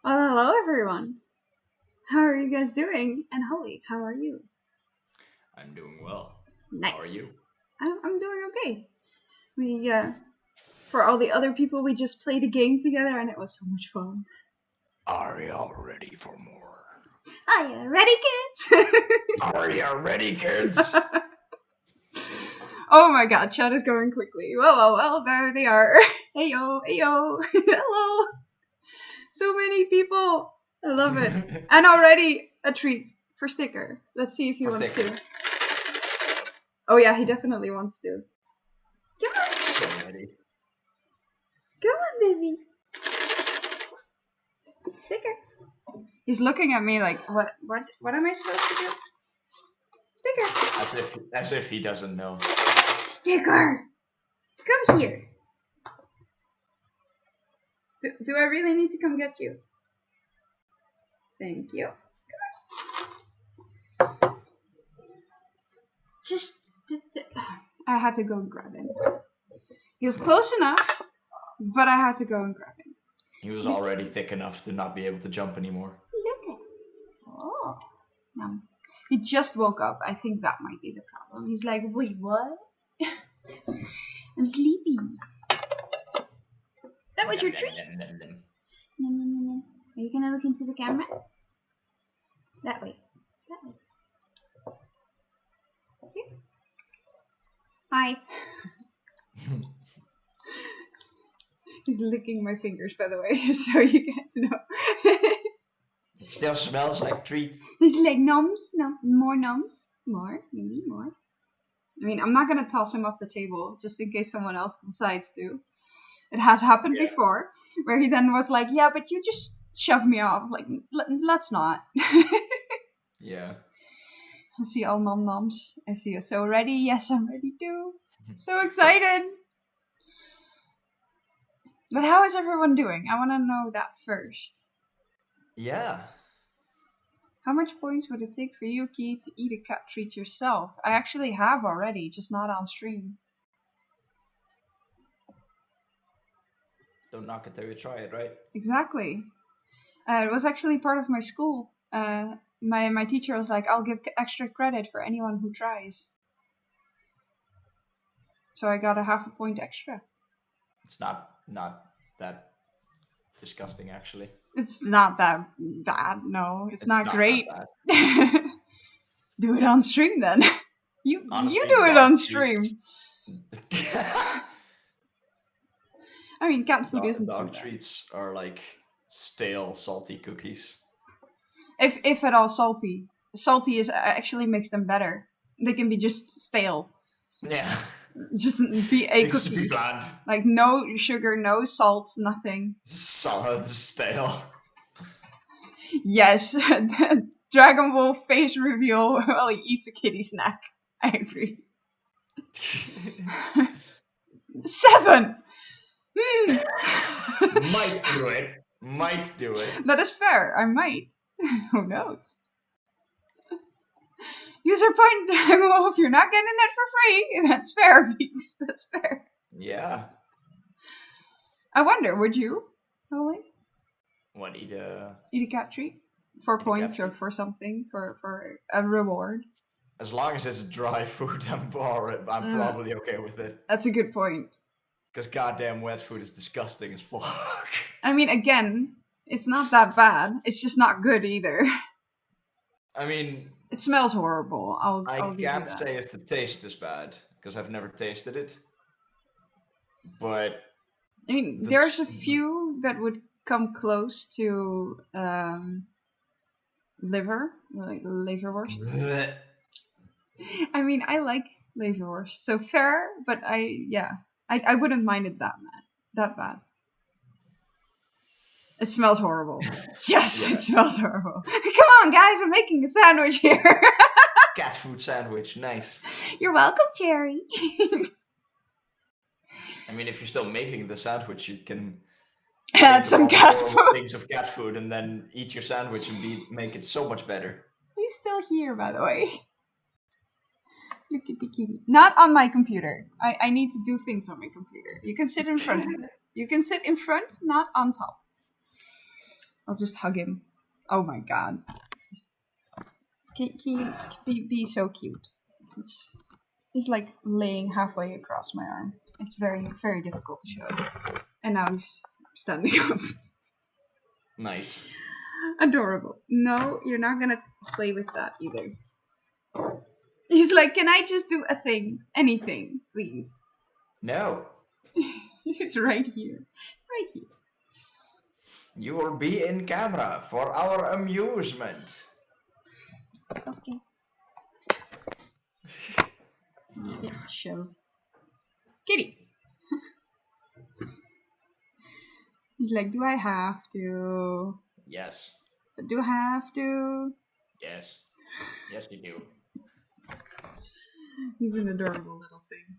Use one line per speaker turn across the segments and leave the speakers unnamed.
Well, hello everyone. How are you guys doing? And Holly, how are you?
I'm doing well. How are
Nice.
you?
I'm doing okay. For all the other people, we just played a game together and it was so much fun.
Are y'all ready for more?
Are you ready, kids?
Are y'all ready, kids?
Oh my god, chat is going quickly. Well, there they are. Hey yo, hello. So many people. I love it. And already a treat for Sticker. Let's see if he
For
wants
Sticker.
to. Oh yeah, he definitely wants to. Come on,
So ready.
come on, baby. Sticker. He's looking at me like, what am I supposed to do? Sticker.
As if he doesn't know.
Sticker. Come here. Do I really need to come get you? Thank you. Just, I had to go and grab him. He was close enough, but I had to go and grab him.
He was already thick enough to not be able to jump anymore.
Look at. Oh. No. He just woke up. I think that might be the problem. He's like, wait, what? I'm sleepy. That was your treat. No. Are you gonna look into the camera? That way. That way. Here. Hi. He's licking my fingers, by the way, just so you guys know.
It still smells like treat.
He's like, noms? No, more noms? More? Maybe more? I mean, I'm not gonna toss him off the table, just in case someone else decides to. It has happened before, where he then was like, yeah, but you just shove me off. Like, let's not.
Yeah.
I see all nom noms. I see you so ready. Yes, I'm ready too. So excited. But how is everyone doing? I want to know that first.
Yeah.
How much points would it take for you, Key, to eat a cat treat yourself? I actually have already, just not on stream.
Don't knock it till you try it, right?
Exactly. It was actually part of my school. My teacher was like, I'll give extra credit for anyone who tries. So I got a half a point extra.
It's not that disgusting, actually.
It's not that bad, no. It's not
not
great.
that
Do it on stream then. You
Honestly,
do it on
dog
stream.
treats.
I mean, cat food isn't too
Dog
bad.
treats are like stale, salty cookies.
If at all salty. Salty is actually makes them better. They can be just stale.
Yeah.
Just be a
Just be
cookie.
bland.
Like no sugar, no salt, nothing.
Solid, stale.
Yes, Dragon Ball face reveal while he eats a kitty snack. I agree. 7!
Might do it. Might do it.
That is fair. I might. Who knows? User point Dragon Ball if you're not getting it for free. That's fair, Beaks. That's fair.
Yeah.
I wonder, would you? Holly?
What, eat
Eat a cat treat? For
Eat a cat
points or
treat?
for something? For a reward?
As long as it's dry food, I'm probably okay with it.
That's a good point.
Because goddamn wet food is disgusting as fuck.
I mean, again, it's not that bad. It's just not good either.
I mean,
It smells horrible. I'll
I
give you
can't
that.
say if the taste is bad, because I've never tasted it. But
I mean, there's a few that would come close to liver, like liverwurst. I mean, I like liverwurst, so fair. But I wouldn't mind it that bad. It smells horrible. Yes,
Yeah.
it smells horrible. Come on, guys, I'm making a sandwich here.
Cat food sandwich, nice.
You're welcome, Cherry.
I mean, if you're still making the sandwich, you can
Add some cat
horrible
food.
things of cat food and then eat your sandwich and make it so much better.
He's still here, by the way. Look at the kitty. Not on my computer. I need to do things on my computer. You can sit in front of it. You can sit in front, not on top. I'll just hug him. Oh my god. Can you be so cute? He's like laying halfway across my arm. It's very, very difficult to show. And now he's standing up.
Nice.
Adorable. No, you're not gonna play with that either. He's like, can I just do a thing? Anything, please.
No.
He's right here. Right here.
You will be in camera for our amusement.
Okay. Yeah, show. Kitty. He's like, do I have to?
Yes.
Do I have to?
Yes. Yes, you do.
He's an adorable little thing.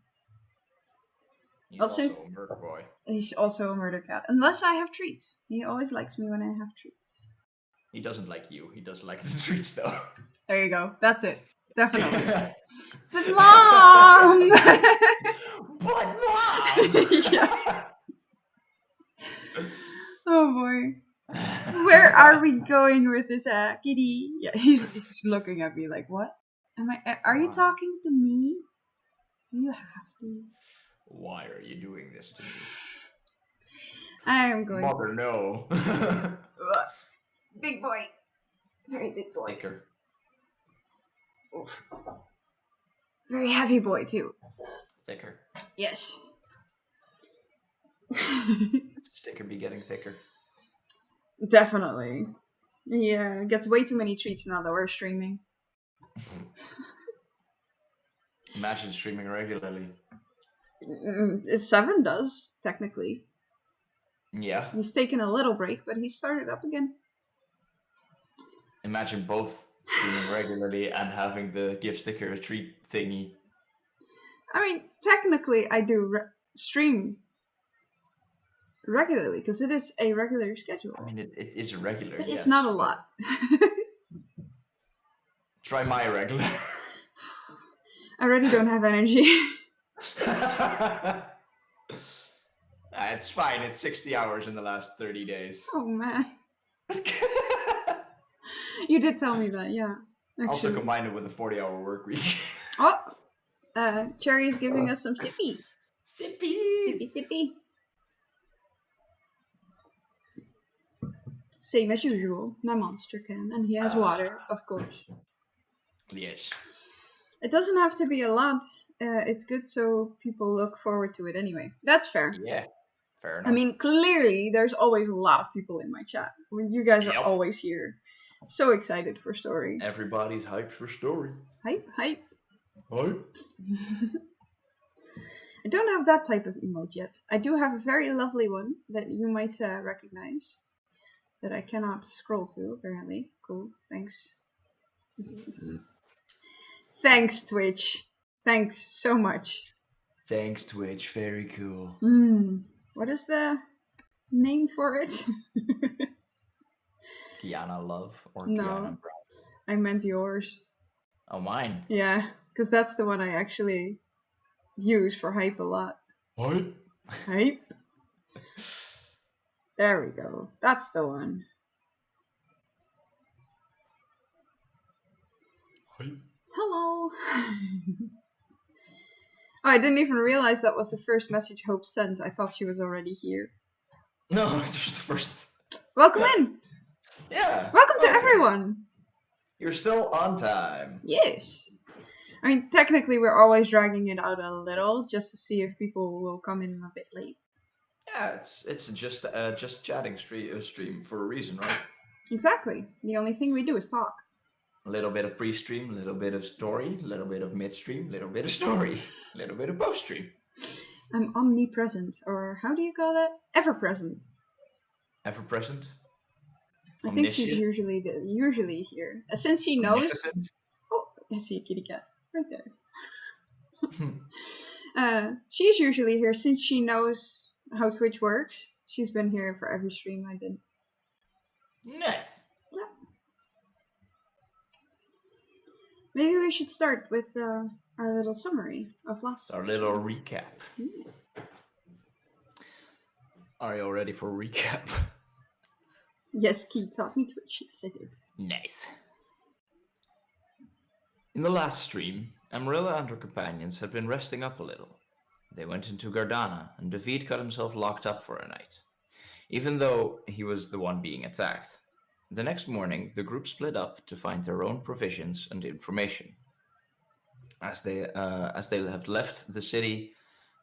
He's
Well,
also a murder boy.
He's also a murder cat. Unless I have treats. He always likes me when I have treats.
He doesn't like you. He does like the treats, though.
There you go. That's it. Definitely. But Mom!
But Mom!
Yeah. Oh boy. Where are we going with this kitty? Yeah, he's looking at me like, what? Are you talking to me? Do you have to?
Why are you doing this to me?
I am going
Mother,
to.
no.
Big boy. Very big boy.
Thicker.
Oof. Very heavy boy, too.
Thicker.
Yes.
Sticker be getting thicker.
Definitely. Yeah, gets way too many treats now that we're streaming.
Imagine streaming regularly.
7 does, technically.
Yeah.
He's taken a little break, but he started up again.
Imagine both streaming regularly and having the give sticker a treat thingy.
I mean, technically, I do stream regularly because it is a regular schedule.
I mean, it is regular,
but
yes,
it's not a lot.
Try my regular.
I already don't have energy.
It's fine. It's 60 hours in the last 30 days.
Oh, man. You did tell me that, yeah. Actually.
Also combine it with a 40-hour work week.
Oh! Cherry is giving us some sippies.
Sippies!
Sippy, sippy. Same as usual. My monster can. And he has water, of course.
Yes.
It doesn't have to be a lot. It's good so people look forward to it anyway. That's fair.
Yeah, fair enough.
I mean, clearly, there's always a lot of people in my chat. You guys are always here. So excited for story.
Everybody's hyped for story.
Hype, hype.
Hype.
I don't have that type of emote yet. I do have a very lovely one that you might recognize. That I cannot scroll to, apparently. Cool, thanks. Thanks, Twitch. Thanks so much.
Thanks, Twitch. Very cool.
What is the name for it?
Kiana Love or
No,
Kiana Brown?
I meant yours.
Oh, mine?
Yeah, because that's the one I actually use for hype a lot.
Hype?
Hype? There we go. That's the one.
Hype?
Hello. Oh, I didn't even realize that was the first message Hope sent. I thought she was already here.
No, it's just the first.
Welcome in.
Yeah.
Welcome to everyone.
You're still on time.
Yes. I mean, technically, we're always dragging it out a little just to see if people will come in a bit late.
Yeah, it's just chatting stream for a reason, right?
Exactly. The only thing we do is talk.
A little bit of pre-stream, a little bit of story, a little bit of mid-stream, a little bit of story, a little bit of post-stream.
I'm omnipresent, or how do you call that? Ever-present.
Ever-present?
I think she's usually here. Since she knows... Oh, I see a kitty cat right there. She's usually here since she knows how Twitch works. She's been here for every stream I did.
Nice.
Yeah. Maybe we should start with our little summary of last.
Our little recap. Are you all ready for a recap?
Yes, Keith taught me Twitch. Yes, I did.
Nice. In the last stream, Amarilla and her companions had been resting up a little. They went into Gardana, and David got himself locked up for a night, even though he was the one being attacked. The next morning, the group split up to find their own provisions and information. As they have left the city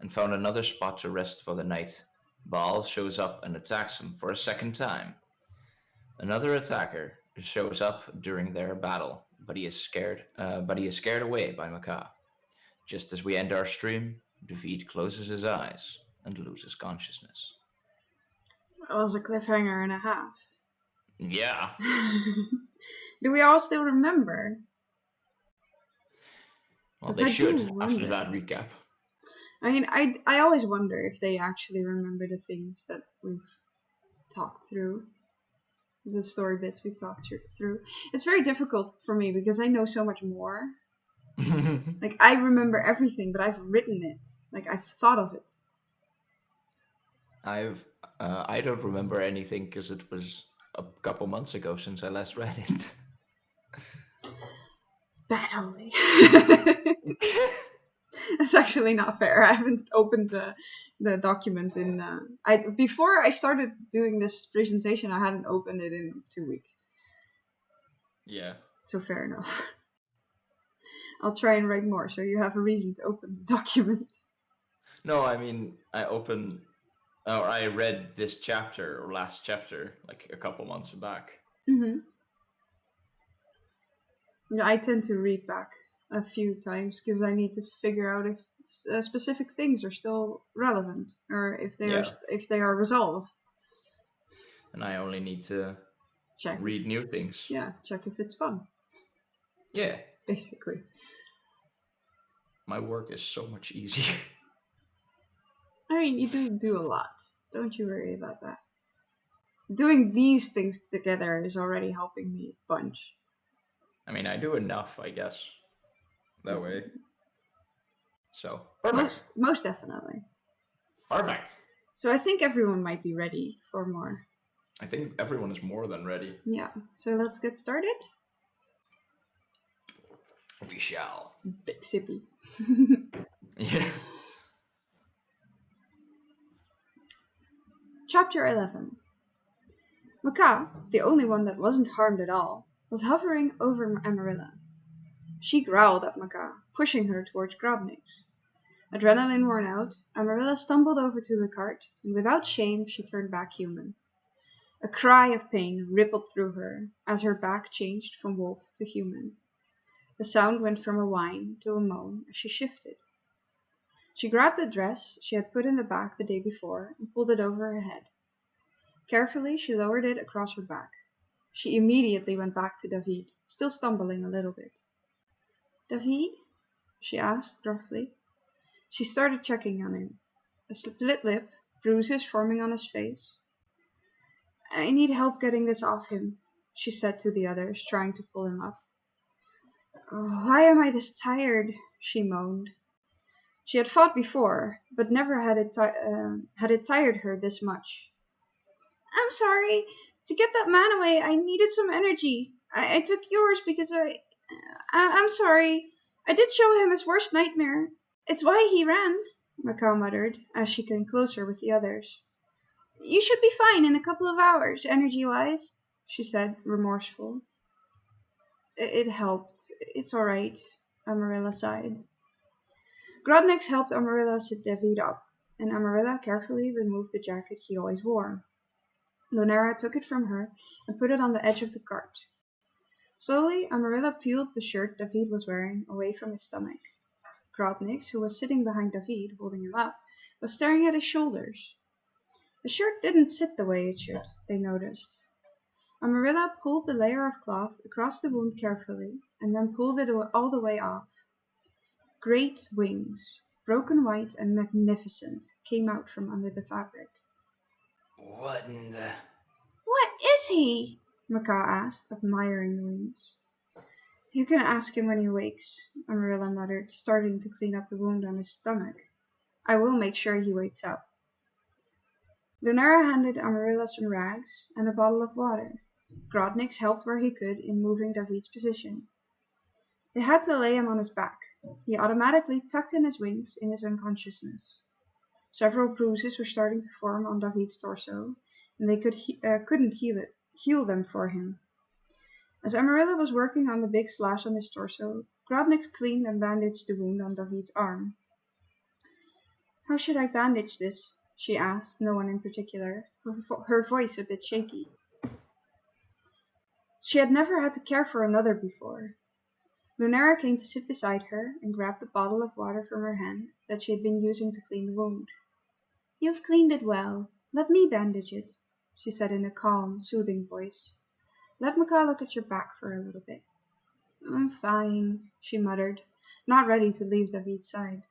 and found another spot to rest for the night, Baal shows up and attacks them for a second time. Another attacker shows up during their battle, but he is scared. Away by Maka. Just as we end our stream, David closes his eyes and loses consciousness.
That was a cliffhanger and a half.
Yeah.
Do we all still remember?
Well, they
I
should after that recap.
I mean, I always wonder if they actually remember the things that we've talked through, the story bits we've talked through. It's very difficult for me because I know so much more. Like, I remember everything, but I've written it. Like, I've thought of it.
I don't remember anything because it was a couple months ago since I last read it.
Bad Holly. That's actually not fair. I haven't opened the document in. Before I started doing this presentation, I hadn't opened it in 2 weeks.
Yeah.
So fair enough. I'll try and write more, so you have a reason to open the document.
No, I mean I read this chapter or last chapter like a couple months back.
Mm-hmm. Yeah, I tend to read back a few times because I need to figure out if specific things are still relevant or if they are resolved.
And I only need to read new things.
Yeah, check if it's fun.
Yeah.
Basically.
My work is so much easier.
I mean, you do a lot. Don't you worry about that. Doing these things together is already helping me a bunch.
I mean, I do enough, I guess. That way. So, perfect.
Most definitely.
Perfect.
So I think everyone might be ready for more.
I think everyone is more than ready.
Yeah. So let's get started.
We shall.
Big sippy.
Yeah.
Chapter 11. Maka, the only one that wasn't harmed at all, was hovering over Amarilla. She growled at Maka, pushing her towards Grobnix. Adrenaline worn out, Amarilla stumbled over to the cart, and without shame she turned back human. A cry of pain rippled through her as her back changed from wolf to human. The sound went from a whine to a moan as she shifted. She grabbed the dress she had put in the back the day before and pulled it over her head. Carefully, she lowered it across her back. She immediately went back to David, still stumbling a little bit. David? She asked gruffly. She started checking on him. A split lip, bruises forming on his face. I need help getting this off him, she said to the others, trying to pull him up. Why am I this tired? She moaned. She had fought before, but never had it tired her this much. I'm sorry. To get that man away, I needed some energy. I took yours because I'm sorry. I did show him his worst nightmare. It's why he ran, Macau muttered as she came closer with the others. You should be fine in a couple of hours, energy-wise, she said, remorseful. It helped. It's all right, Amarilla sighed. Grodnix helped Amarilla sit David up, and Amarilla carefully removed the jacket he always wore. Lunera took it from her and put it on the edge of the cart. Slowly, Amarilla peeled the shirt David was wearing away from his stomach. Grodnix, who was sitting behind David, holding him up, was staring at his shoulders. The shirt didn't sit the way it should, they noticed. Amarilla pulled the layer of cloth across the wound carefully, and then pulled it all the way off. Great wings, broken white and magnificent, came out from under the fabric.
What in the...
What is he? Maka asked, admiring the wings. You can ask him when he wakes, Amarilla muttered, starting to clean up the wound on his stomach. I will make sure he wakes up. Lunara handed Amarilla some rags and a bottle of water. Grodnix helped where he could in moving David's position. They had to lay him on his back. He automatically tucked in his wings in his unconsciousness. Several bruises were starting to form on David's torso, and they couldn't heal them for him. As Amarilla was working on the big slash on his torso, Grodnix cleaned and bandaged the wound on David's arm. "How should I bandage this?" she asked no one in particular, her voice a bit shaky. She had never had to care for another before. Lunara came to sit beside her and grabbed the bottle of water from her hand that she had been using to clean the wound. "You've cleaned it well. Let me bandage it," she said in a calm, soothing voice. "Let Macaw look at your back for a little bit." "I'm fine," she muttered, not ready to leave David's side.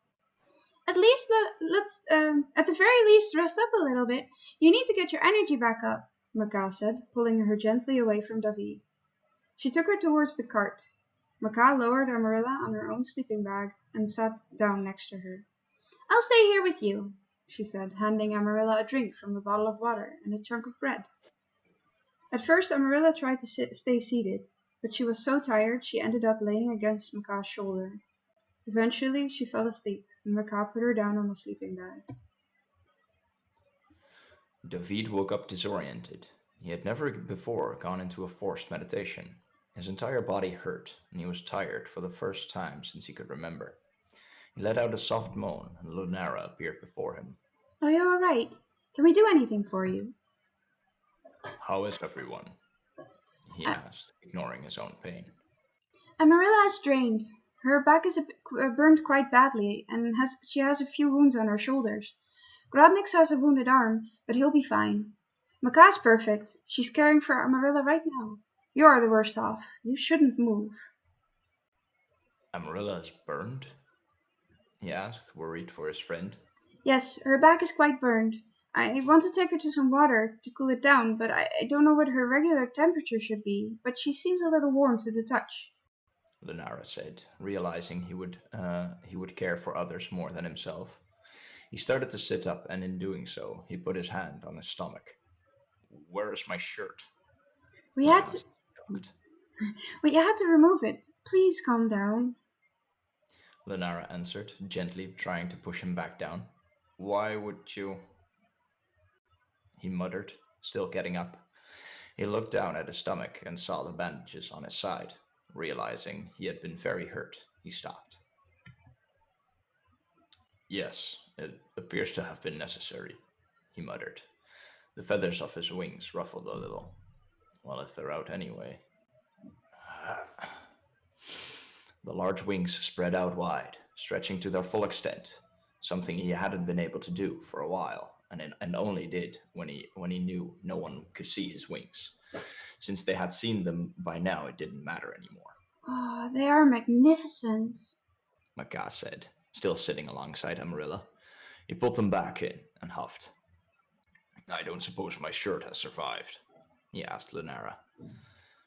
"At the very least, rest up a little bit. You need to get your energy back up," Macaw said, pulling her gently away from David. She took her towards the cart. Macaw lowered Amarilla on her own sleeping bag and sat down next to her. "I'll stay here with you," she said, handing Amarilla a drink from the bottle of water and a chunk of bread. At first Amarilla tried to stay seated, but she was so tired she ended up laying against Macaw's shoulder. Eventually she fell asleep, and Macaw put her down on the sleeping bag.
David woke up disoriented. He had never before gone into a forced meditation. His entire body hurt, and he was tired for the first time since he could remember. He let out a soft moan, and Lunara appeared before him.
"Are you all right? Can we do anything for you?"
"How is everyone?" he
Uh,
asked, ignoring his own pain.
Amarilla is drained. Her back is burned quite badly, and she has a few wounds on her shoulders. Grodnix has a wounded arm, but he'll be fine. Macaw's perfect. She's caring for Amarilla right now. You're the worst off. You shouldn't move.
"Amarilla is burned?" he asked, worried for his friend.
"Yes, her back is quite burned. I want to take her to some water to cool it down, but I don't know what her regular temperature should be, but she seems a little warm to the touch."
Lunara said, realizing he would care for others more than himself. He started to sit up, and in doing so, he put his hand on his stomach. "Where is my shirt?"
We
he
had to,
asked, shocked.
we had to remove it. Please calm down.
Lunara answered, gently trying to push him back down. "Why would you?" he muttered, still getting up. He looked down at his stomach and saw the bandages on his side. Realizing he had been very hurt, he stopped. "Yes, it appears to have been necessary," he muttered. The feathers of his wings ruffled a little. "Well, if they're out anyway." The large wings spread out wide, stretching to their full extent, something he hadn't been able to do for a while, and only did when he knew no one could see his wings. Since they had seen them by now, it didn't matter anymore.
Oh, they are magnificent.
Macaw said, still sitting alongside Amarilla. He pulled them back in and huffed. "I don't suppose my shirt has survived?" he asked Lunara.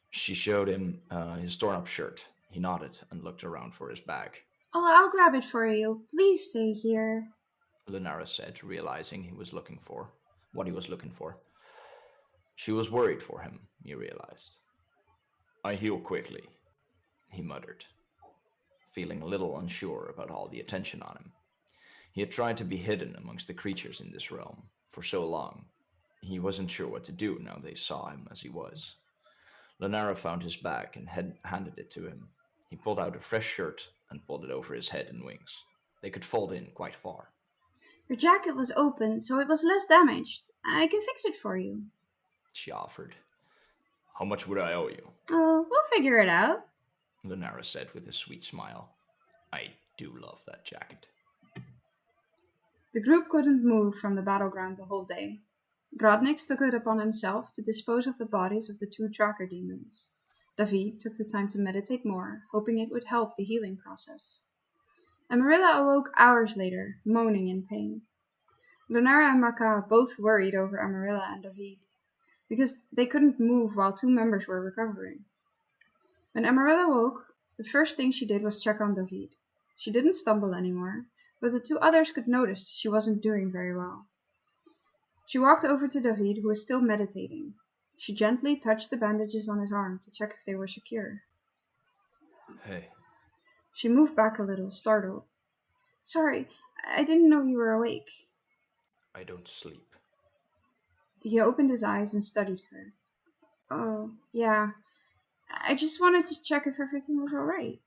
She showed him his torn up shirt. He nodded and looked around for his bag.
Oh, I'll grab it for you. Please stay here.
Lunara said, realizing what he was looking for. She was worried for him, he realized. "I heal quickly," he muttered, feeling a little unsure about all the attention on him. He had tried to be hidden amongst the creatures in this realm for so long. He wasn't sure what to do now they saw him as he was. Lunara found his bag and handed it to him. He pulled out a fresh shirt and pulled it over his head and wings. They could fold in quite far.
Your jacket was open, so it was less damaged. I can fix it for you,"
she offered. "How much would I owe you?"
"Oh, we'll figure it out."
Lunara said with a sweet smile. "I do love that jacket."
The group couldn't move from the battleground the whole day. Grodnix took it upon himself to dispose of the bodies of the two tracker demons. David took the time to meditate more, hoping it would help the healing process. Amarilla awoke hours later, moaning in pain. Lunara and Macaw both worried over Amarilla and David, because they couldn't move while two members were recovering. When Amarilla woke, the first thing she did was check on David. She didn't stumble anymore, but the two others could notice she wasn't doing very well. She walked over to David, who was still meditating. She gently touched the bandages on his arm to check if they were secure.
Hey,
She moved back a little, startled. Sorry, I didn't know you were awake.
I don't sleep.
He opened his eyes and studied her. Oh, yeah. I just wanted to check if everything was alright.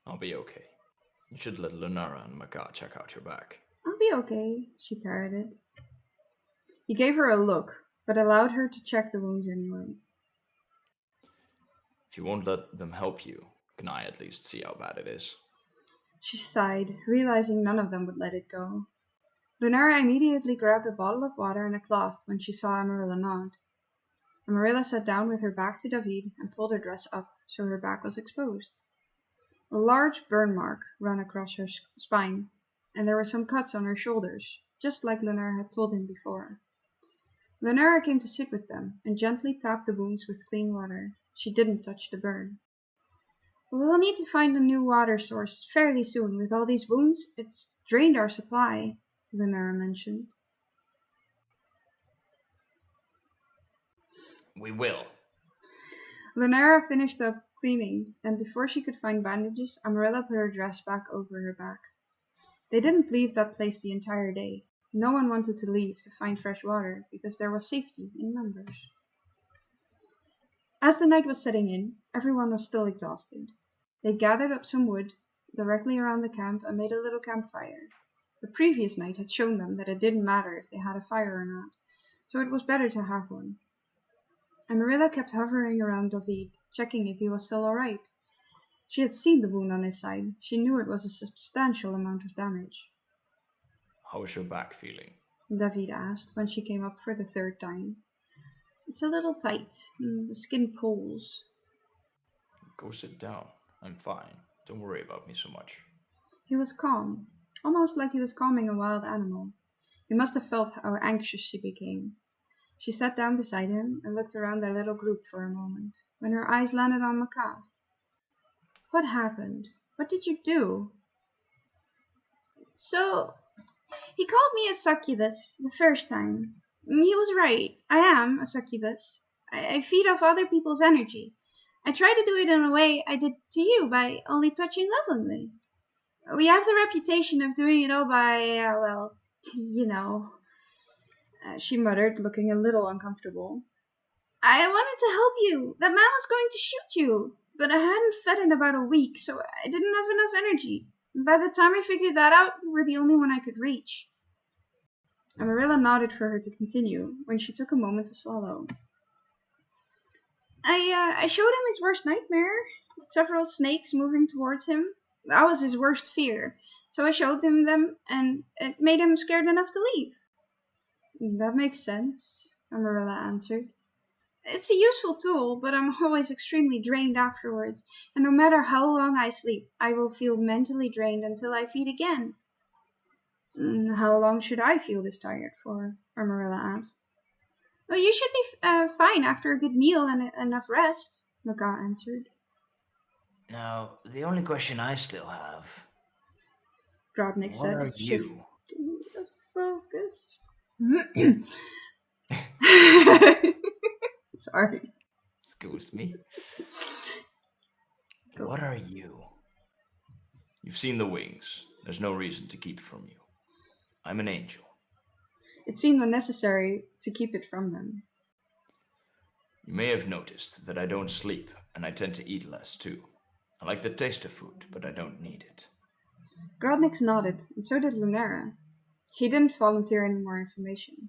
I'll be okay. You should let Lunara and Maka check out your back.
I'll be okay, she parroted. He gave her a look, but allowed her to check the wounds anyway.
If you won't let them help you, can I at least see how bad it is?
She sighed, realizing none of them would let it go. Lunara immediately grabbed a bottle of water and a cloth when she saw Amarilla nod. Amarilla sat down with her back to David and pulled her dress up so her back was exposed. A large burn mark ran across her spine, and there were some cuts on her shoulders, just like Lunara had told him before. Lunara came to sit with them and gently tapped the wounds with clean water. She didn't touch the burn. We'll need to find a new water source fairly soon. With all these wounds, it's drained our supply, Lunara mentioned.
We will.
Lunara finished up cleaning, and before she could find bandages, Amarilla put her dress back over her back. They didn't leave that place the entire day. No one wanted to leave to find fresh water because there was safety in numbers. As the night was setting in, everyone was still exhausted. They gathered up some wood directly around the camp and made a little campfire. The previous night had shown them that it didn't matter if they had a fire or not, so it was better to have one. Amarilla kept hovering around David, checking if he was still alright. She had seen the wound on his side. She knew it was a substantial amount of damage.
How is your back feeling?
David asked when she came up for the third time. It's a little tight. The skin pulls.
Go sit down. I'm fine. Don't worry about me so much.
He was calm, almost like he was calming a wild animal. He must have felt how anxious she became. She sat down beside him and looked around their little group for a moment, when her eyes landed on Maka. What happened? What did you do? So, he called me a succubus the first time. He was right. I am a succubus. I feed off other people's energy. I try to do it in a way I did to you by only touching lovingly. We have the reputation of doing it all by, well, you know, she muttered, looking a little uncomfortable. I wanted to help you. That man was going to shoot you, but I hadn't fed in about a week, so I didn't have enough energy. By the time I figured that out, you were the only one I could reach. Amarilla nodded for her to continue when she took a moment to swallow. I showed him his worst nightmare. Several snakes moving towards him. That was his worst fear. So I showed him them, and it made him scared enough to leave. That makes sense, Amarilla answered. It's a useful tool, but I'm always extremely drained afterwards, and no matter how long I sleep, I will feel mentally drained until I feed again. How long should I feel this tired for? Amarilla asked. Well, you should be fine after a good meal and enough rest, Maka answered.
Now, the only question I still have,
Grodnik
what are
said,
you?
shifting the focus. Sorry.
Excuse me.
Go.
What are you? You've seen the wings. There's no reason to keep it from you. I'm an angel.
It seemed unnecessary to keep it from them.
You may have noticed that I don't sleep, and I tend to eat less too. I like the taste of food, but I don't need it.
Grodnik nodded, and so did Lunara. He didn't volunteer any more information.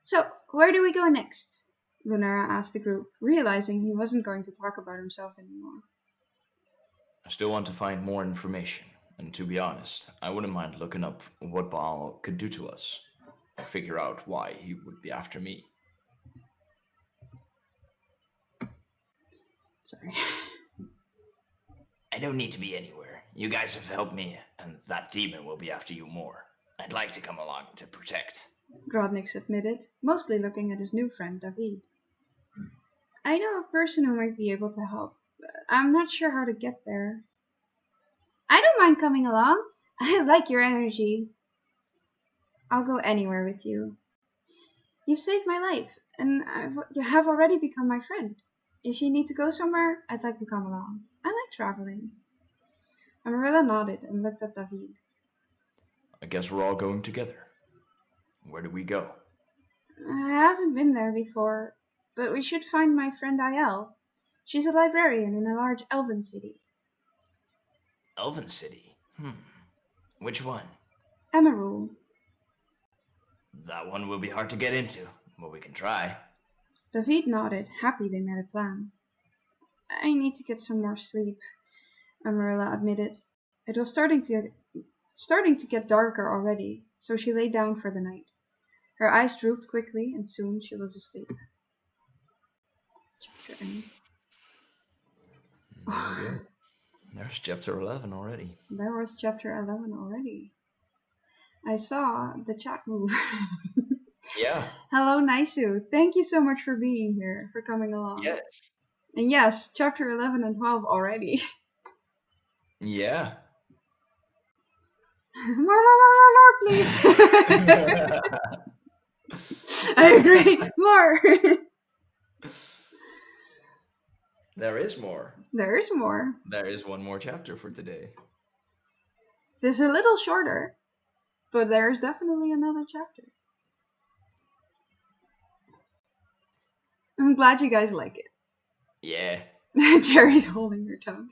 So, where do we go next? Lunara asked the group, realizing he wasn't going to talk about himself anymore.
I still want to find more information, and to be honest, I wouldn't mind looking up what Baal could do to us, or figure out why he would be after me.
Sorry.
I don't need to be anywhere. You guys have helped me, and that demon will be after you more. I'd like to come along to protect.
Grodnik admitted, mostly looking at his new friend David. I know a person who might be able to help, but I'm not sure how to get there. I don't mind coming along. I like your energy. I'll go anywhere with you. You've saved my life, and you have already become my friend. If you need to go somewhere, I'd like to come along. I like traveling. Amarilla nodded and looked at David.
I guess we're all going together. Where do we go?
I haven't been there before, but we should find my friend Aiel. She's a librarian in a large elven city.
Elven City? Which one?
Emerald.
That one will be hard to get into, but we can try.
David nodded, happy they made a plan. I need to get some more sleep, Amarilla admitted. It was starting to get darker already, so she lay down for the night. Her eyes drooped quickly, and soon she was asleep. Chapter end.
There we go. There's chapter 11 already.
There was chapter 11 already. I saw the chat move.
Yeah.
Hello, Naisu. Thank you so much for being here, for coming along.
Yes.
And yes, chapter 11 and 12 already.
Yeah.
More, please. I agree. More.
There is more.
There is more.
There is one more chapter for today.
It's a little shorter, but there's definitely another chapter. I'm glad you guys like it.
Yeah.
Jerry's holding her tongue.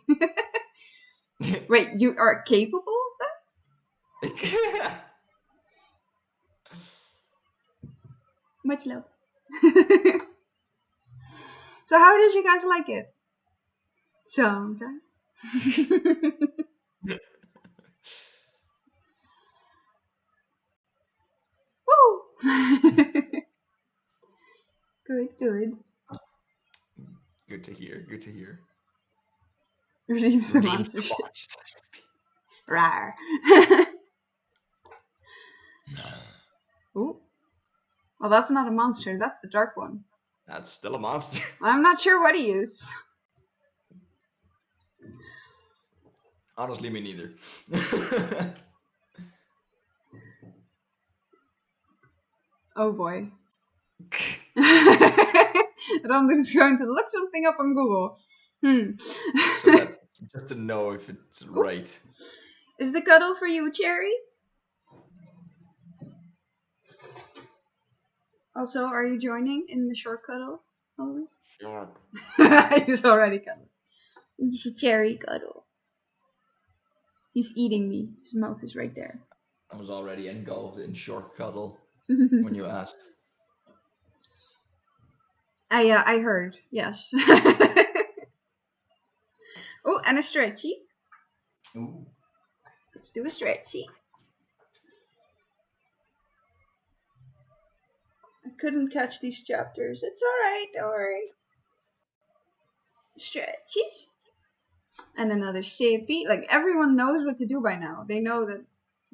Wait, you are capable of that? Much love. So how did you guys like it? Sometimes. Woo! Good.
Good to hear. Good to hear.
Redeems the monsters. Rawr. Ooh. Well, that's not a monster. That's the dark one.
That's still a monster.
I'm not sure what he is.
Honestly, me neither.
Oh boy. Ram is going to look something up on Google.
So that, just to know if it's right.
Is the cuddle for you, Cherry? Also, are you joining in the short cuddle?
Sure.
He's already cuddling. Cherry cuddle. He's eating me. His mouth is right there.
I was already engulfed in short cuddle when you asked.
I heard. Yes. Oh, and a stretchy.
Ooh.
Let's do a stretchy. I couldn't catch these chapters. It's alright, don't worry. Stretchies. And another sippy. Like, everyone knows what to do by now. They know that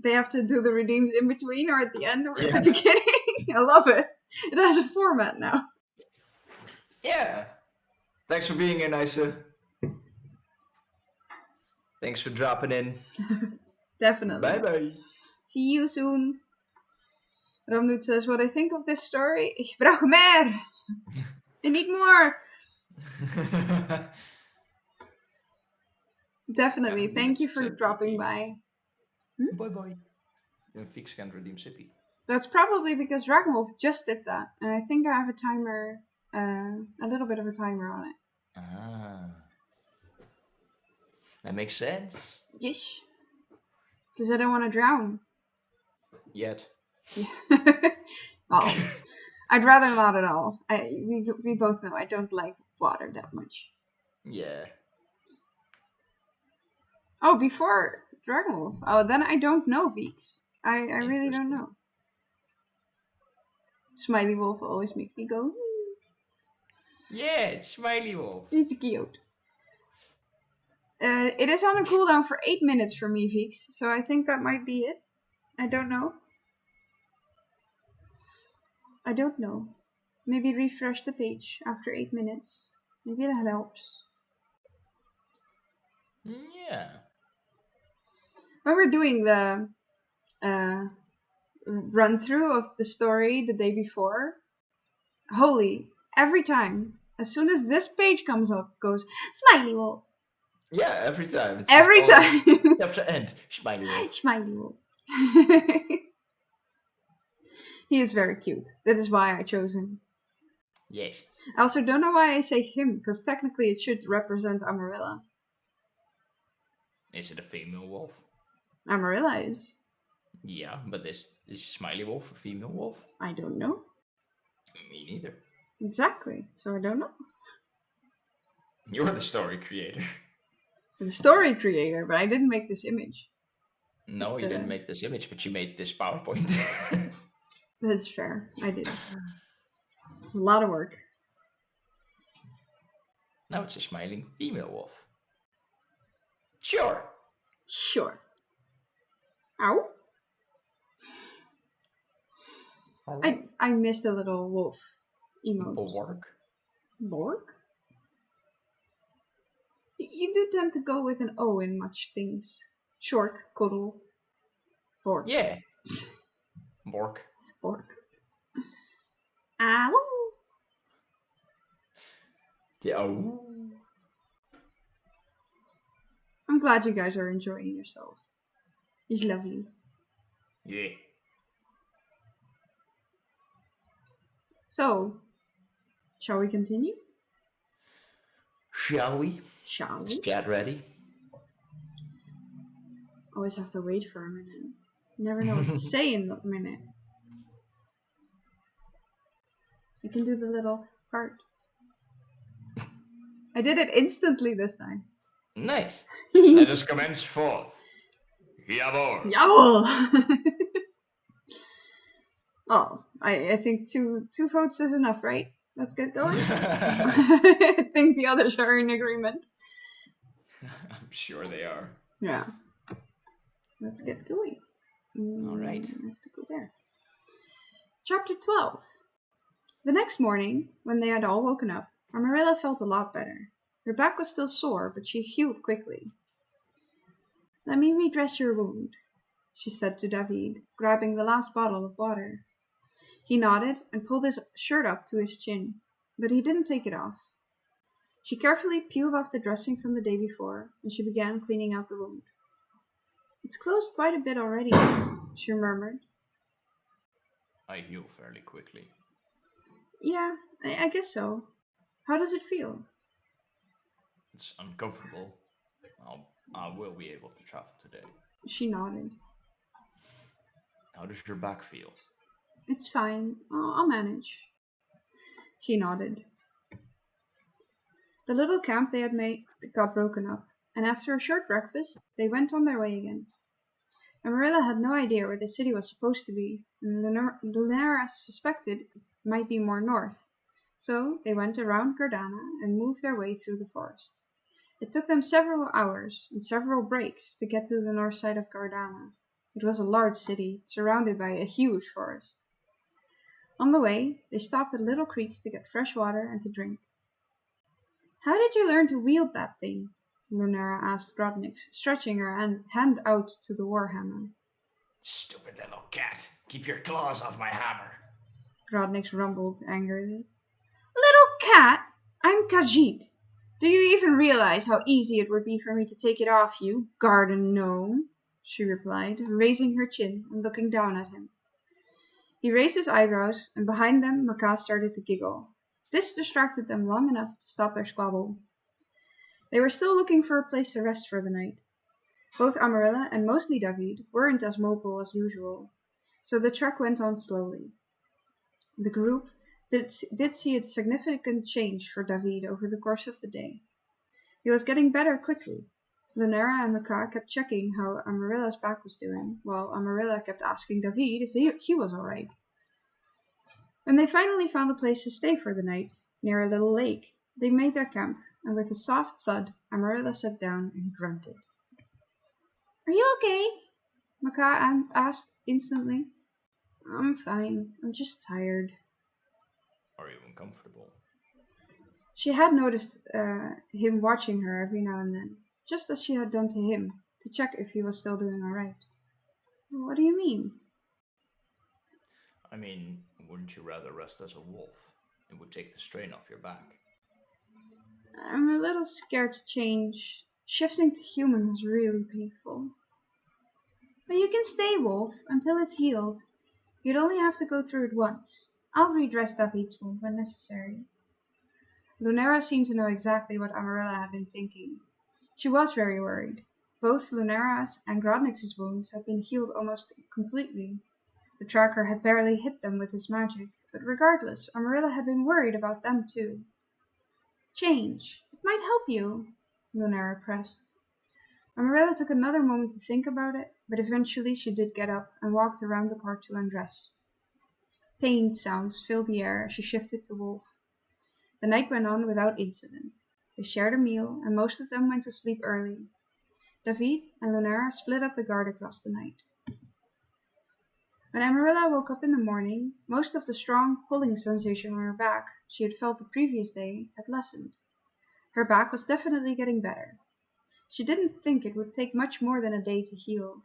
they have to do the redeems in between or at the end or at the beginning. I love it. It has a format now.
Yeah. Thanks for being here, Nisa. Thanks for dropping in.
Definitely.
Bye-bye.
See you soon. Ramdoet says, what I think of this story, ich brauch mehr. I need more. Definitely. Thank you for dropping by.
Bye-bye. And Fix can't redeem Sippy.
That's probably because Dragonwolf just did that. And I think I have a timer, a little bit of a timer on it.
Ah. That makes sense.
Yes. Because I don't want to drown.
Yet.
Well, I'd rather not at all. We both know I don't like water that much.
Yeah.
Oh, before Dragonwolf. Oh, then I don't know, Veeks. I really don't know. Smiley Wolf always makes me go.
Yeah, it's Smiley Wolf.
He's cute. It is on a cooldown for 8 minutes for me, Veeks. So I think that might be it. I don't know. Maybe refresh the page after 8 minutes. Maybe that helps.
Yeah.
When we're doing the run through of the story the day before, Holy, every time. As soon as this page comes up, goes, Smiley Wolf.
Yeah, every time. It's just
Every
always
time.
chapter end. Smiley Wolf.
Smiley Wolf. He is very cute. That is why I chose him.
Yes.
I also don't know why I say him, because technically it should represent Amarilla.
Is it a female wolf?
Amarilla is.
Yeah, but is Smiley Wolf a female wolf?
I don't know.
Me neither.
Exactly. So I don't know.
You're the story creator.
The story creator, but I didn't make this image.
No, you didn't make this image, but you made this PowerPoint.
That's fair. I did. It's a lot of work.
Now it's a smiling female wolf. Sure.
Sure. Ow. I missed a little wolf emote.
Bulwark.
Borg? You do tend to go with an O in much things. Short, cuddle, Borg.
Yeah. Bork.
Borg. Ow.
Yeah. Oh.
I'm glad you guys are enjoying yourselves. It's lovely.
Yeah.
So, shall we continue?
Shall we?
Shall
Is
we?
Chad ready?
Always have to wait for a minute. Never know what to say in that minute. You can do the little heart. I did it instantly this time.
Nice. Let us commence forth. Jawohl.
Jawohl! Oh, I think two votes is enough, right? Let's get going. I think the others are in agreement.
I'm sure they are.
Yeah. Let's get going.
All right.
I have to go there. Chapter 12. The next morning, when they had all woken up, Amarilla felt a lot better. Her back was still sore, but she healed quickly. Let me redress your wound, she said to David, grabbing the last bottle of water. He nodded and pulled his shirt up to his chin, but he didn't take it off. She carefully peeled off the dressing from the day before, and she began cleaning out the wound. It's closed quite a bit already, she murmured.
I heal fairly quickly.
Yeah, I guess so. How does it feel?
It's uncomfortable. I will be able to travel today.
She nodded.
How does your back feel?
It's fine. I'll manage. He nodded. The little camp they had made got broken up, and after a short breakfast, they went on their way again. Amarilla had no idea where the city was supposed to be, and Lunara suspected it might be more north. So they went around Gardana and moved their way through the forest. It took them several hours and several breaks to get to the north side of Gardana. It was a large city, surrounded by a huge forest. On the way, they stopped at little creeks to get fresh water and to drink. How did you learn to wield that thing? Lunara asked Grodnix, stretching her hand out to the warhammer.
Stupid little cat. Keep your claws off my hammer.
Grodnix rumbled angrily. Little cat? I'm Khajiit. Do you even realize how easy it would be for me to take it off you, garden gnome? She replied, raising her chin and looking down at him. He raised his eyebrows, and behind them Maca started to giggle. This distracted them long enough to stop their squabble. They were still looking for a place to rest for the night. Both Amarilla and mostly David weren't as mobile as usual, so the trek went on slowly. The group did see a significant change for David over the course of the day. He was getting better quickly. Lunara and Maca kept checking how Amarilla's back was doing, while Amarilla kept asking David if he was alright. When they finally found a place to stay for the night, near a little lake, they made their camp, and with a soft thud, Amarilla sat down and grunted. Are you okay? Maca asked instantly. I'm fine. I'm just tired.
Are you uncomfortable?
She had noticed him watching her every now and then, just as she had done to him, to check if he was still doing alright. What do you mean?
I mean, wouldn't you rather rest as a wolf? It would take the strain off your back.
I'm a little scared to change. Shifting to human was really painful. But you can stay wolf until it's healed. You'd only have to go through it once. I'll redress David's wound when necessary. Lunera seemed to know exactly what Amarilla had been thinking. She was very worried. Both Lunera's and Grodnix's wounds had been healed almost completely. The tracker had barely hit them with his magic, but regardless, Amarilla had been worried about them too. Change. It might help you, Lunera pressed. Amarilla took another moment to think about it, but eventually she did get up and walked around the car to undress. Pained sounds filled the air as she shifted to Wolf. The night went on without incident. They shared a meal, and most of them went to sleep early. David and Lunara split up the guard across the night. When Amarilla woke up in the morning, most of the strong pulling sensation on her back she had felt the previous day had lessened. Her back was definitely getting better. She didn't think it would take much more than a day to heal.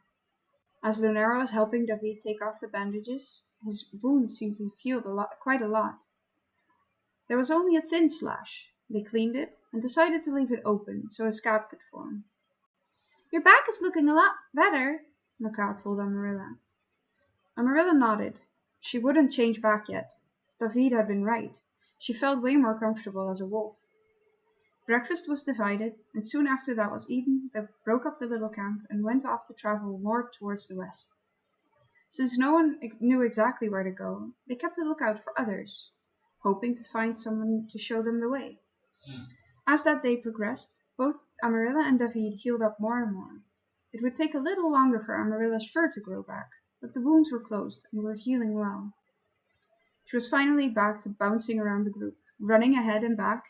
As Lunara was helping David take off the bandages, his wound seemed to have healed quite a lot. There was only a thin slash. They cleaned it and decided to leave it open so a scab could form. Your back is looking a lot better, Maca told Amarilla. Amarilla nodded. She wouldn't change back yet. David had been right. She felt way more comfortable as a wolf. Breakfast was divided, and soon after that was eaten, they broke up the little camp and went off to travel more towards the west. Since no one knew exactly where to go, they kept a lookout for others, hoping to find someone to show them the way. As that day progressed, both Amarilla and David healed up more and more. It would take a little longer for Amarilla's fur to grow back, but the wounds were closed and were healing well. She was finally back to bouncing around the group, running ahead and back.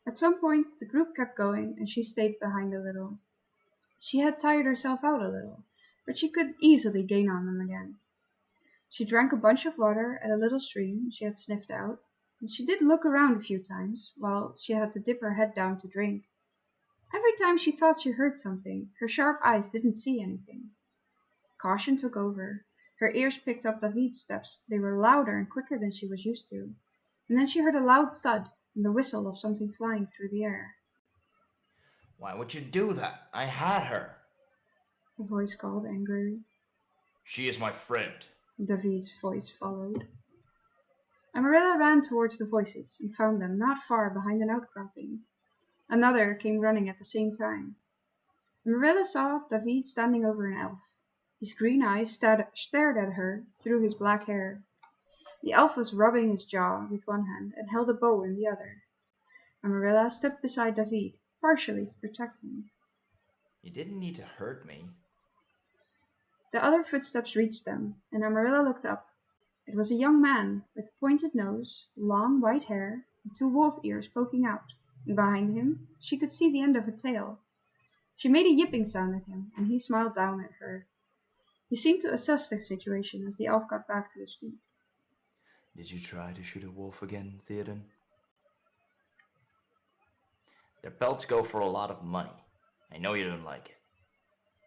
At some point, the group kept going and she stayed behind a little. She had tired herself out a little, but she could easily gain on them again. She drank a bunch of water at a little stream she had sniffed out, and she did look around a few times while she had to dip her head down to drink. Every time she thought she heard something, her sharp eyes didn't see anything. Caution took over. Her ears picked up David's steps. They were louder and quicker than she was used to. And then she heard a loud thud and the whistle of something flying through the air.
Why would you do that? I had her.
A voice called angrily.
She is my friend.
David's voice followed. Amarilla ran towards the voices and found them not far behind an outcropping. Another came running at the same time. Amarilla saw David standing over an elf. His green eyes stared at her through his black hair. The elf was rubbing his jaw with one hand and held a bow in the other. Amarilla stepped beside David, partially to protect him.
You didn't need to hurt me.
The other footsteps reached them, and Amarilla looked up. It was a young man with a pointed nose, long white hair, and two wolf ears poking out, and behind him she could see the end of a tail. She made a yipping sound at him, and he smiled down at her. He seemed to assess the situation as the elf got back to his feet.
Did you try to shoot a wolf again, Theoden? Their pelts go for a lot of money. I know you don't like it.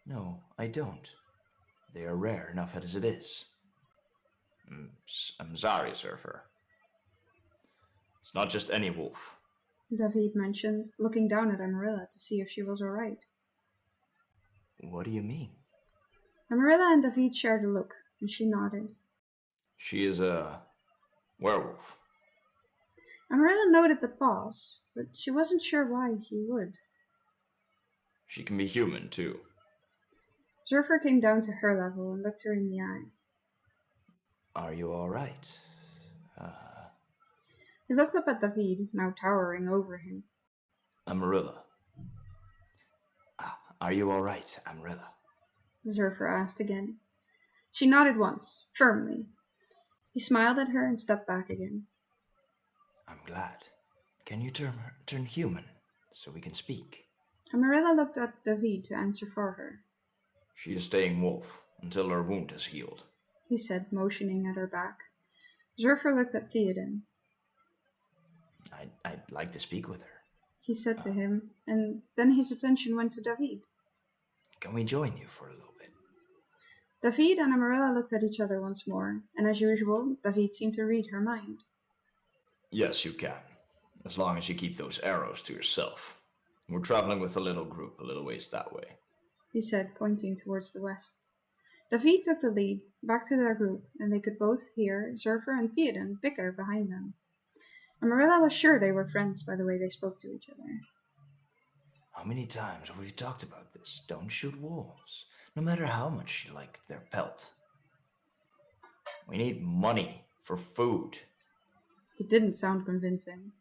No, I don't. They are rare enough as it is. I'm sorry, Surfer. It's not just any wolf.
David mentioned, looking down at Amarilla to see if she was all right.
What do you mean?
Amarilla and David shared a look, and she nodded.
She is a werewolf.
Amarilla noted the pause, but she wasn't sure why he would.
She can be human, too.
Zurfer came down to her level and looked her in the eye.
Are you all right?
He looked up at David, now towering over him.
Amarilla. Are you all right, Amarilla?
Zurfer asked again. She nodded once, firmly. He smiled at her and stepped back again.
I'm glad. Can you turn human so we can speak?
Amarilla looked at David to answer for her.
She is staying wolf until her wound is healed,
He said, motioning at her back. Zurfer looked at Theoden.
I'd like to speak with her.
He said to him, and then his attention went to David.
Can we join you for a little bit?
David and Amarilla looked at each other once more, and as usual, David seemed to read her mind.
Yes, you can. As long as you keep those arrows to yourself. We're traveling with a little group a little ways that way.
he said, pointing towards the west. David took the lead, back to their group, and they could both hear Zurfer and Theoden bicker behind them. Amarilla was sure they were friends by the way they spoke to each other.
How many times have we talked about this? Don't shoot wolves, no matter how much you like their pelt. We need money for food.
It didn't sound convincing.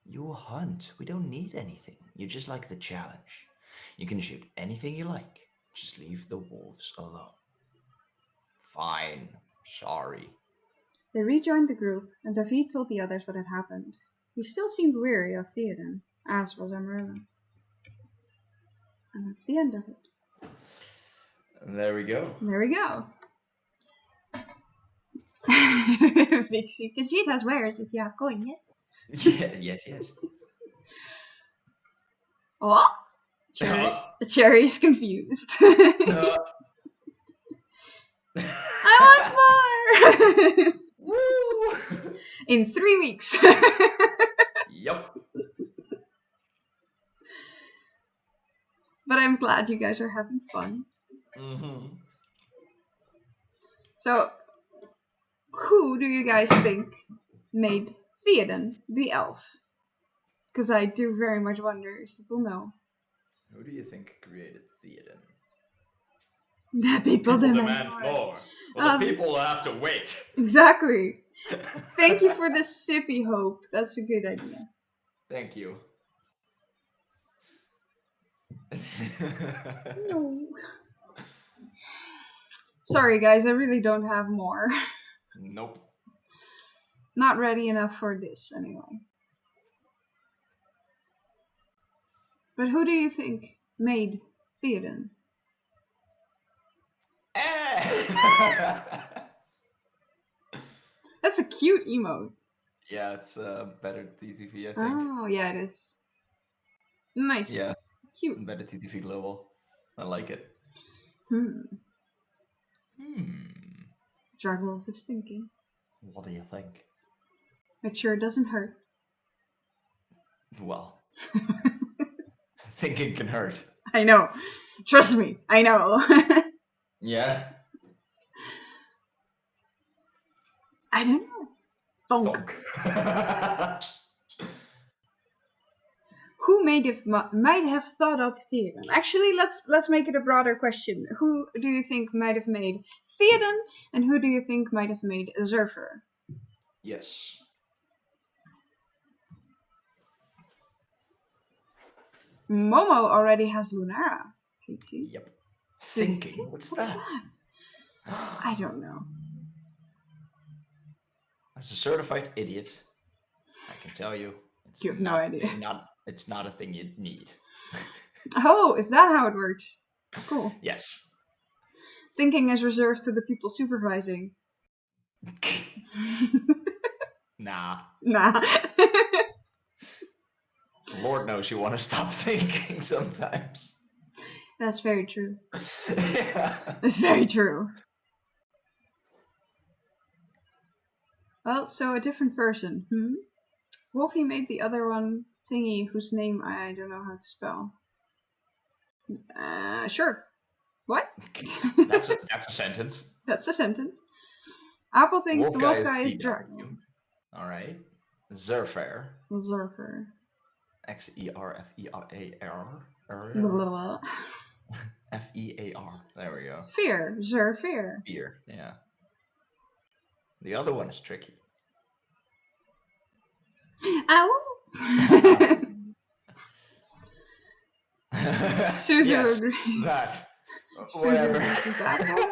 You hunt. We don't need anything. You just like the challenge. You can shoot anything you like. Just leave the wolves alone. Fine. Sorry.
They rejoined the group, and David told the others what had happened. He still seemed weary of Theoden, as was Amarilla. And that's the end of it.
And there we go.
There we go. Vixie, because she has wares if you have coin, yes?
Yes.
Oh? Cherry is confused. I want more!
Woo!
In 3 weeks.
Yep.
But I'm glad you guys are having fun.
Mm-hmm.
So, who do you guys think made Theoden the elf? Because I do very much wonder if people know.
Who do you think created Theoden?
The people demand
more. Well, the people have to wait.
Exactly. Thank you for the sippy hope. That's a good idea.
Thank you.
No. Sorry, guys. I really don't have more.
Nope.
Not ready enough for this, anyway. But who do you think made Theoden? That's a cute emote.
Yeah, it's better TTV, I think.
Oh, yeah, it is. Nice.
Yeah.
Cute.
Better TTV global. I like it.
Dragonwolf is thinking.
What do you think?
Make sure it doesn't hurt.
Well, thinking can hurt.
I know. Trust me, I know.
Yeah.
I don't know. Thunk. Who might have thought up Theoden? Actually, let's make it a broader question. Who do you think might have made Theoden, and who do you think might have made Zurfer?
Yes.
Momo already has Lunara.
Yep. Thinking? What's that?
I don't know.
As a certified idiot, I can tell you,
You have no idea.
It's not a thing you need.
Oh, is that how it works? Cool.
Yes.
Thinking is reserved to the people supervising.
Nah. Lord knows you want to stop thinking sometimes.
That's very true.
Yeah.
That's very true. Well, so a different person. Wolfie made the other one thingy whose name I don't know how to spell. Sure. What?
That's a sentence.
That's a sentence. Apple thinks the wolf guy is
DW.
Dragon.
All right. Zurfer.
Zurfer.
Xerfear. Fear. There we go.
Fear. Zurfer.
Fear. Yeah. The other one is tricky.
Ow! Suzu
yes,
agrees.
that.
Suzu
Whatever.
agrees with Apple.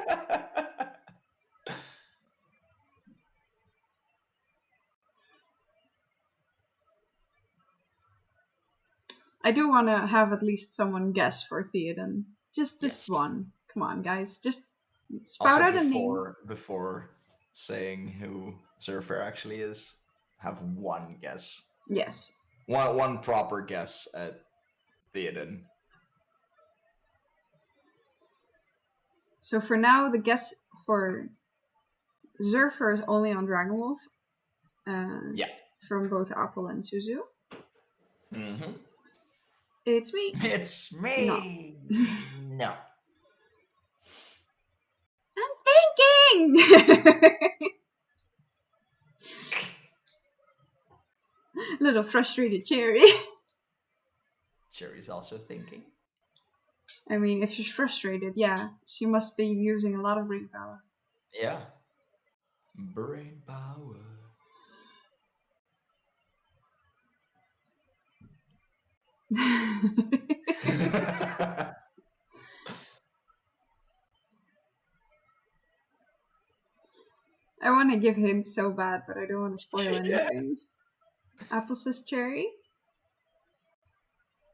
I do want to have at least someone guess for Theoden. Just
Yes.
one. Come on, guys. Just spout out a name.
Before saying who Zurfer actually is, have one guess.
Yes.
One proper guess at Theoden.
So for now, the guess for Zurfer is only on Dragonwolf.
Yeah.
from both Apple and Suzu.
Mm-hmm.
It's me.
It's
No.
me. No.
I'm thinking! Little frustrated Cherry.
Cherry's also thinking.
I mean, if she's frustrated, yeah, she must be using a lot of brain power.
Yeah. Brain power.
I want to give hints so bad, but I don't want to spoil
Yeah.
anything. Apple says Cherry?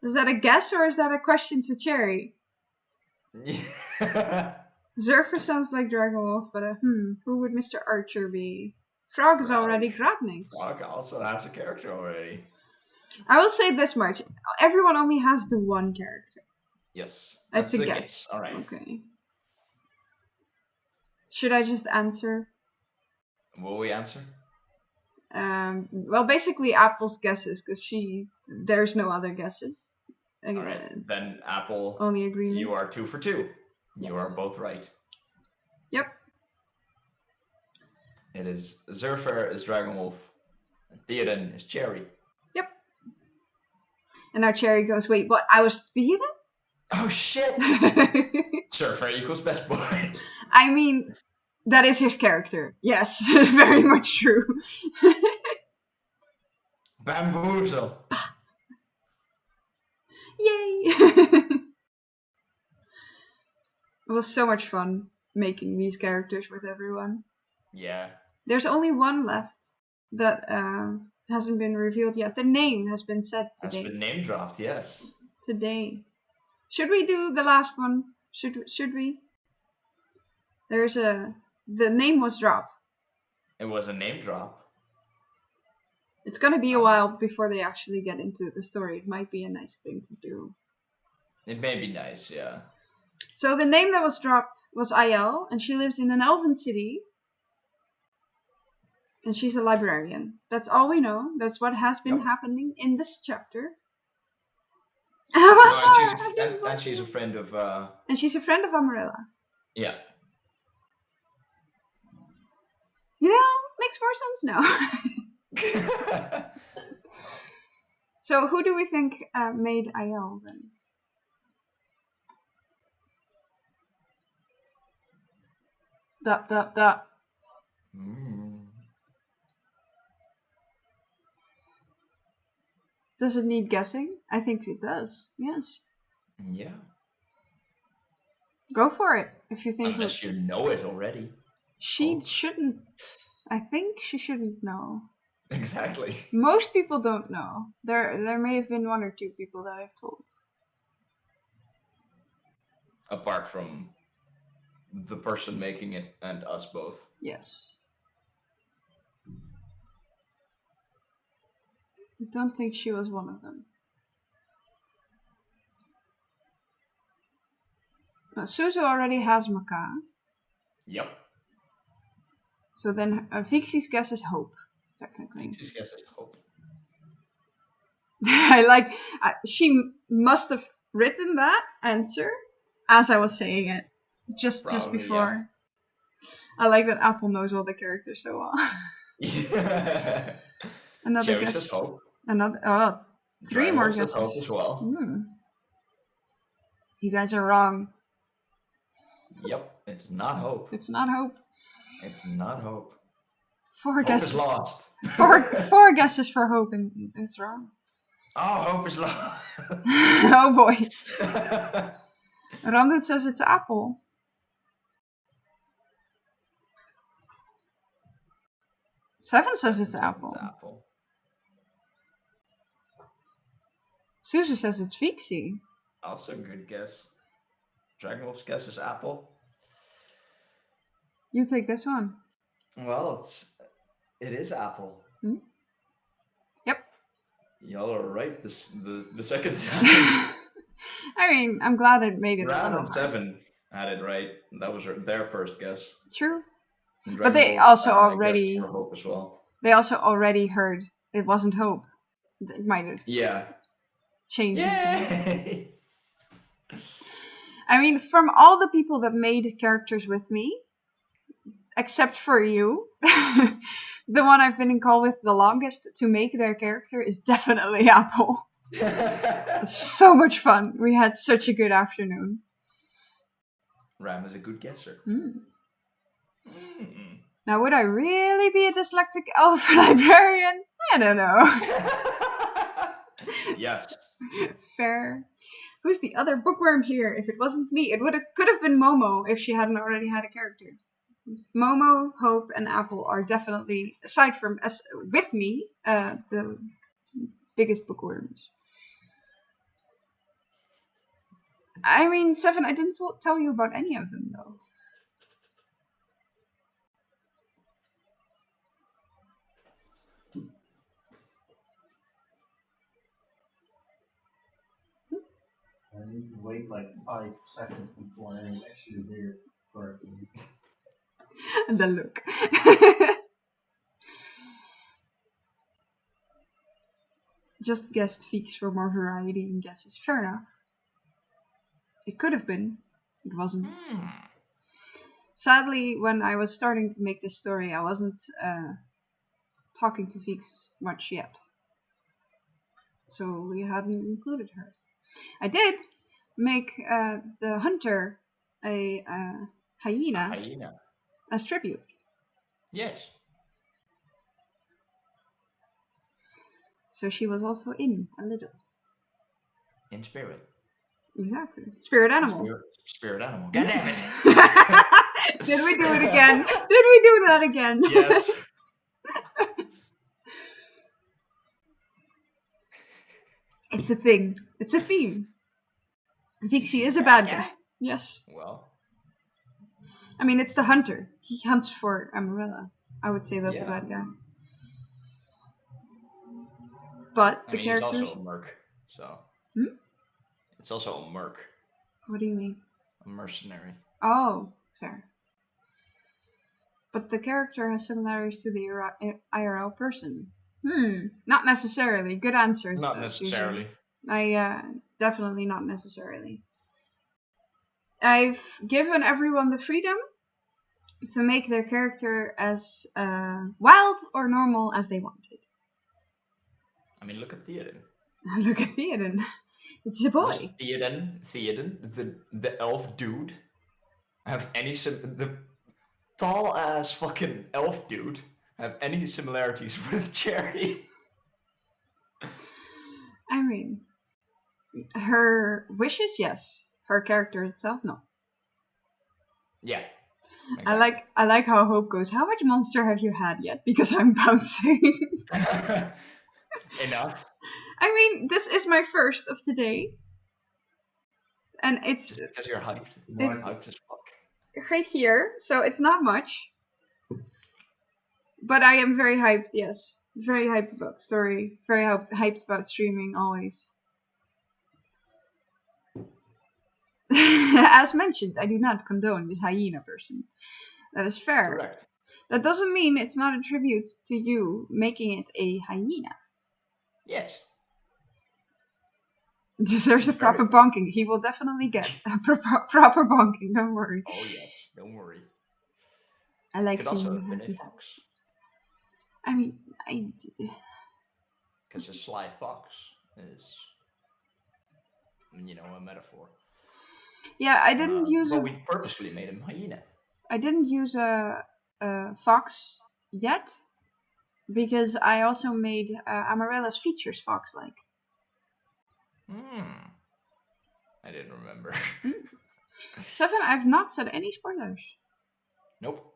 Is that a guess or is that a question to Cherry? Zurfer sounds like Dragon Wolf, but who would Mr. Archer be? Frog is already Grabnix.
Frog also has a character already.
I will say this much. Everyone only has the one character.
Yes.
That's a guess.
All right.
Okay. Should I just answer?
Will we answer?
Well, basically Apple's guesses, because there's no other guesses.
All right. Then Apple,
only agreement.
You are 2 for 2. You
Yes.
are both right.
Yep.
It is Zurfer is Dragon Wolf. And Theoden is Cherry.
Yep. And now Cherry goes, wait, what? I was Theoden?
Oh shit! Zurfer equals best boy.
I mean, that is his character. Yes, very much true.
Bamboozle.
Yay! It was so much fun making these characters with everyone.
Yeah.
There's only one left that hasn't been revealed yet. The name has been said today.
Has been name dropped, yes.
Today. Should we do the last one? Should we? The name was dropped.
It was a name drop.
It's gonna be a while before they actually get into the story. It might be a nice thing to do.
It may be nice, yeah.
So the name that was dropped was Ayel, and she lives in an elven city. And she's a librarian. That's all we know. That's what has been happening in this chapter.
And she's a friend of...
And she's a friend of Amarilla.
Yeah.
You know, makes more sense now. So who do we think made Ayel then? Dot. Does it need guessing? I think it does. Yes.
Yeah.
Go for it if you think.
Unless you know it already.
She shouldn't. I think she shouldn't know.
Exactly.
Most people don't know. There may have been one or two people that I've told.
Apart from the person making it and us both.
Yes. I don't think she was one of them. Suzu already has Maka.
Yep.
So then Vixie's guess is Hope, technically.
Vixie's guess is Hope.
I like, she must have written that answer as I was saying it. Just before. Yeah. I like that Apple knows all the characters so well.
Yeah.
Another
Cherry
guess.
says Hope.
Another. Three more guesses.
Hope as well.
You guys are wrong.
Yep, it's not Hope.
It's not Hope.
It's not Hope.
Four guesses.
Hope is lost.
four guesses for Hope, and it's wrong.
Oh, Hope is lost.
Oh boy. Ramdut says it's Apple. Seven says it's Apple. Suzu says it's Vixie.
Also a good guess. Dragon Wolf's guess is Apple.
You take this one.
Well, it is Apple.
Yep.
Y'all are right the second time.
I mean, I'm glad it made it.
Round and 7 had it right. That was their first guess.
True. But they also already
for Hope as well.
They also already heard it wasn't Hope. It might have changed.
Yay!
I mean, from all the people that made characters with me, except for you, the one I've been in call with the longest to make their character is definitely Apple. So much fun. We had such a good afternoon.
Ram is a good guesser.
Now, would I really be a dyslexic elf librarian? I don't know.
Yes.
Fair. Who's the other bookworm here? If it wasn't me, it could have been Momo if she hadn't already had a character. Momo, Hope, and Apple are definitely, aside from with me, the biggest bookworms. I mean, Seven, I didn't tell you about any of them, though.
I need to wait like 5 seconds before I actually hear correctly.
The look. Just guessed Feeks for more variety in guesses. Fair enough. It could have been. It wasn't. Sadly, when I was starting to make this story, I wasn't talking to Feeks much yet. So we hadn't included her. I did make the hunter a hyena as tribute.
Yes.
So she was also in a little.
In spirit.
Exactly. Spirit animal.
Spirit animal. God damn it!
Did we do it again? Did we do that again?
Yes.
It's a thing. It's a theme. Vixie is a bad guy. Yes.
Well.
I mean, it's the hunter. He hunts for Amarella. I would say that's a bad guy. But the characters...
he's also a merc, so... It's also a merc.
What do you mean?
A mercenary.
Oh, fair. But the character has similarities to the IRL person. Not necessarily. Good answers.
Not necessarily.
Definitely not necessarily. I've given everyone the freedom to make their character as wild or normal as they wanted.
I mean, look at Theoden.
Look at Theoden. It's a boy.
Does Theoden, the elf dude, have any the tall ass fucking elf dude have any similarities with Cherry?
I mean, her wishes, yes. Her character itself, no.
Yeah. Exactly.
I like how Hope goes, how much monster have you had yet? Because I'm bouncing.
Enough.
I mean, this is my first of today. And it's...
Just because you're hyped.
It's
hyped as fuck.
Right here, so it's not much. But I am very hyped, yes. Very hyped about the story. Very hyped about streaming, always. As mentioned, I do not condone this hyena person. That is fair.
Correct.
That doesn't mean it's not a tribute to you making it a hyena.
Yes.
Deserves a proper bonking. He will definitely get a proper bonking, don't worry.
Oh yes, don't worry.
I like
seeing
you
also
happy.
Fox.
I mean,
because a sly fox is, a metaphor.
Yeah, I didn't use.
But we purposefully made him hyena.
I didn't use a fox yet, because I also made Amarella's features fox-like.
I didn't remember.
7, I've not said any spoilers.
Nope.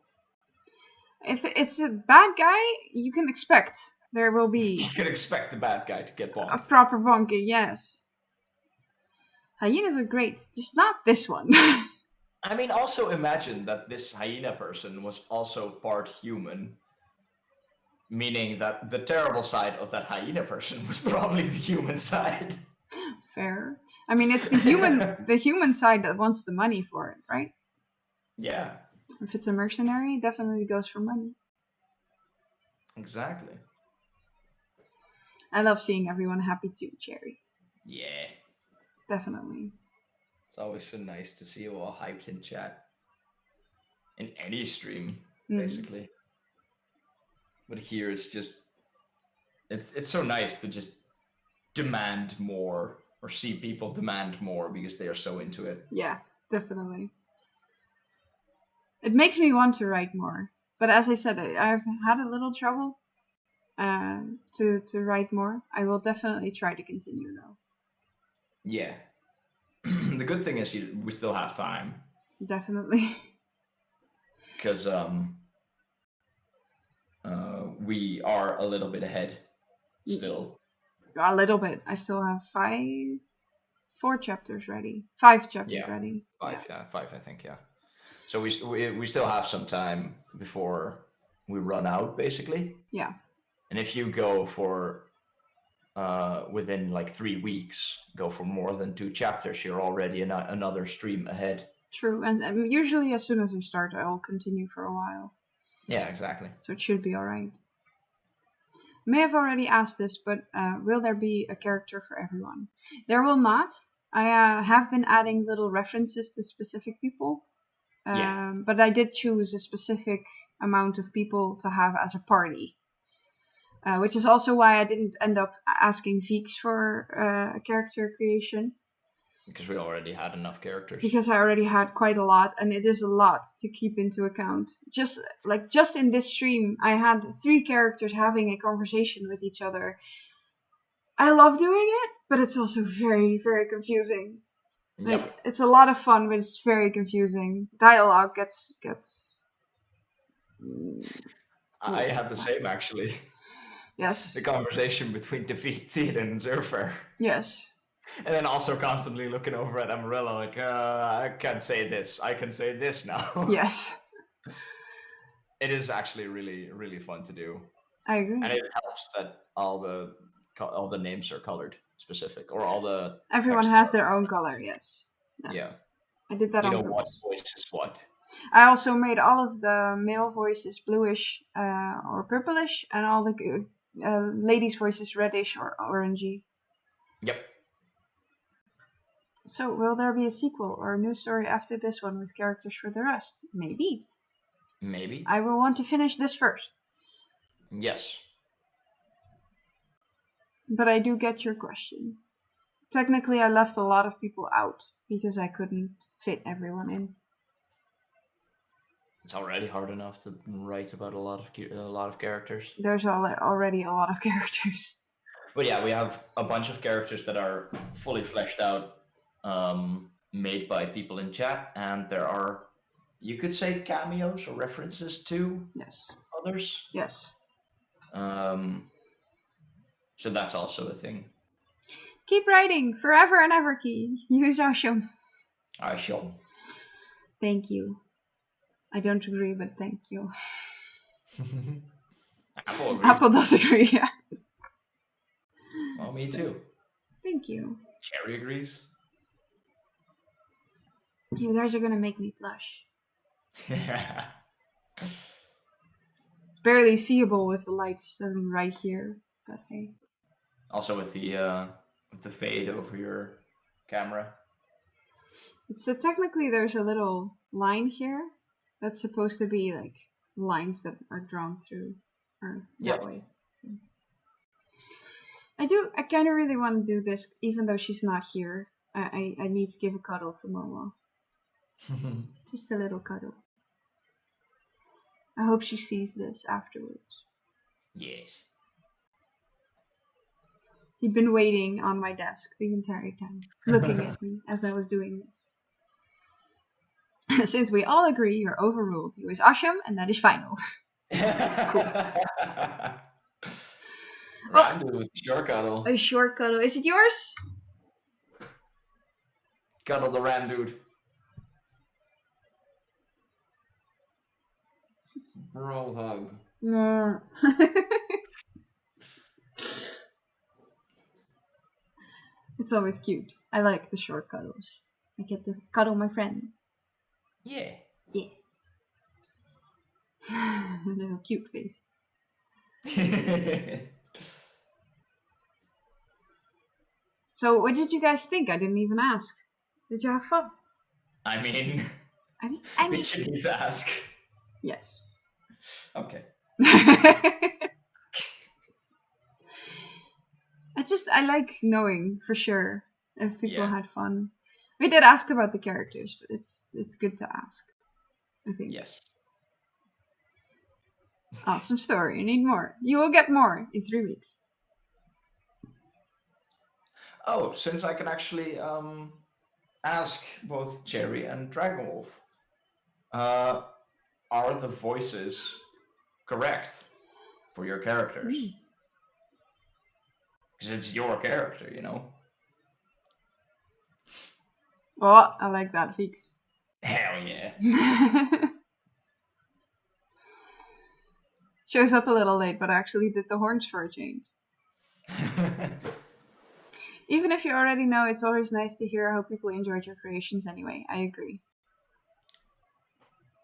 If it's a bad guy, you can expect there will be...
You can expect the bad guy to get bonked.
A proper bonking, yes. Hyenas are great, just not this one.
I mean, also imagine that this hyena person was also part human. Meaning that the terrible side of that hyena person was probably the human side.
Fair. I mean, it's the human side that wants the money for it, right?
Yeah.
If it's a mercenary, it definitely goes for money.
Exactly.
I love seeing everyone happy too, Cherry.
Yeah.
Definitely.
It's always so nice to see you all hyped in chat. In any stream,
Mm.
basically. But here it's just it's so nice to just demand more or see people demand more because they are so into it.
Yeah, definitely. It makes me want to write more. But as I said, I've had a little trouble to write more. I will definitely try to continue though.
Yeah. The good thing is we still have time.
Definitely.
Because we are a little bit ahead still.
A little bit. I still have 4 chapters ready. 5 chapters ready.
5, yeah, 5, I think, yeah. So we still have some time before we run out, basically.
Yeah.
And if you go for within like 3 weeks, go for more than 2 chapters, you're already another stream ahead.
True, and usually as soon as I start, I'll continue for a while.
Yeah, exactly.
So it should be alright. May have already asked this, but will there be a character for everyone? There will not. I have been adding little references to specific people. But I did choose a specific amount of people to have as a party. Which is also why I didn't end up asking Veeks for a character creation.
Because we already had enough characters.
Because I already had quite a lot, and it is a lot to keep into account. Just in this stream, I had 3 characters having a conversation with each other. I love doing it, but it's also very, very confusing.
Yep.
Like, it's a lot of fun, but it's very confusing. Dialogue gets.
I had the same, actually.
Yes.
The conversation between Theoden and Zerfer.
Yes.
And then also constantly looking over at Amarilla like, I can't say this. I can say this now.
Yes.
It is actually really, really fun to do.
I agree.
And it helps that all the names are colored specific, or all the
everyone has their own color. Yes.
Yeah.
I did that on
purpose. What
purpose.
voice is what.
I also made all of the male voices bluish or purplish, and all the ladies' voices reddish or orangey.
Yep.
So, will there be a sequel or a new story after this one with characters for the rest? Maybe.
Maybe.
I will want to finish this first.
Yes.
But I do get your question. Technically, I left a lot of people out because I couldn't fit everyone in.
It's already hard enough to write about a lot of characters.
There's already a lot of characters.
But yeah, we have a bunch of characters that are fully fleshed out, made by people in chat, and there are, you could say, cameos or references to others.
Yes.
So that's also a thing.
Keep writing forever and ever, Key. Use Asham.
Asham.
Thank you. I don't agree, but thank you. Apple does agree, yeah.
Well, me too.
Thank you.
Cherry agrees.
You guys are gonna make me blush.
Yeah.
It's barely seeable with the lights right here, but hey.
Also with the fade over your camera.
So technically there's a little line here that's supposed to be like lines that are drawn through or that way. I kind of really want to do this even though she's not here. I need to give a cuddle to Momo. Just a little cuddle. I hope she sees this afterwards.
Yes.
He'd been waiting on my desk the entire time, looking at me as I was doing this. Since we all agree you're overruled, you is Asham, and that is final. Cool.
Randude with the short cuddle.
A short cuddle. Is it yours?
Cuddle the Randude. Bro hug.
No. It's always cute. I like the short cuddles. I get to cuddle my friends.
Yeah.
Yeah. Little cute face. So what did you guys think? I didn't even ask. Did you have fun?
I mean,
I mean,
did you need to ask?
yes.
Okay.
I like knowing for sure if people
Yeah.
had fun. We did ask about the characters, but it's good to ask, I think.
Yes.
Awesome story. You need more. You will get more in 3 weeks.
Oh, since I can actually ask both Jerry and Dragonwolf, are the voices correct for your characters? Because it's your character, you know?
Oh, I like that, Fix.
Hell yeah.
Shows up a little late, but I actually did the horns for a change. Even if you already know, it's always nice to hear how people enjoyed your creations anyway. I agree.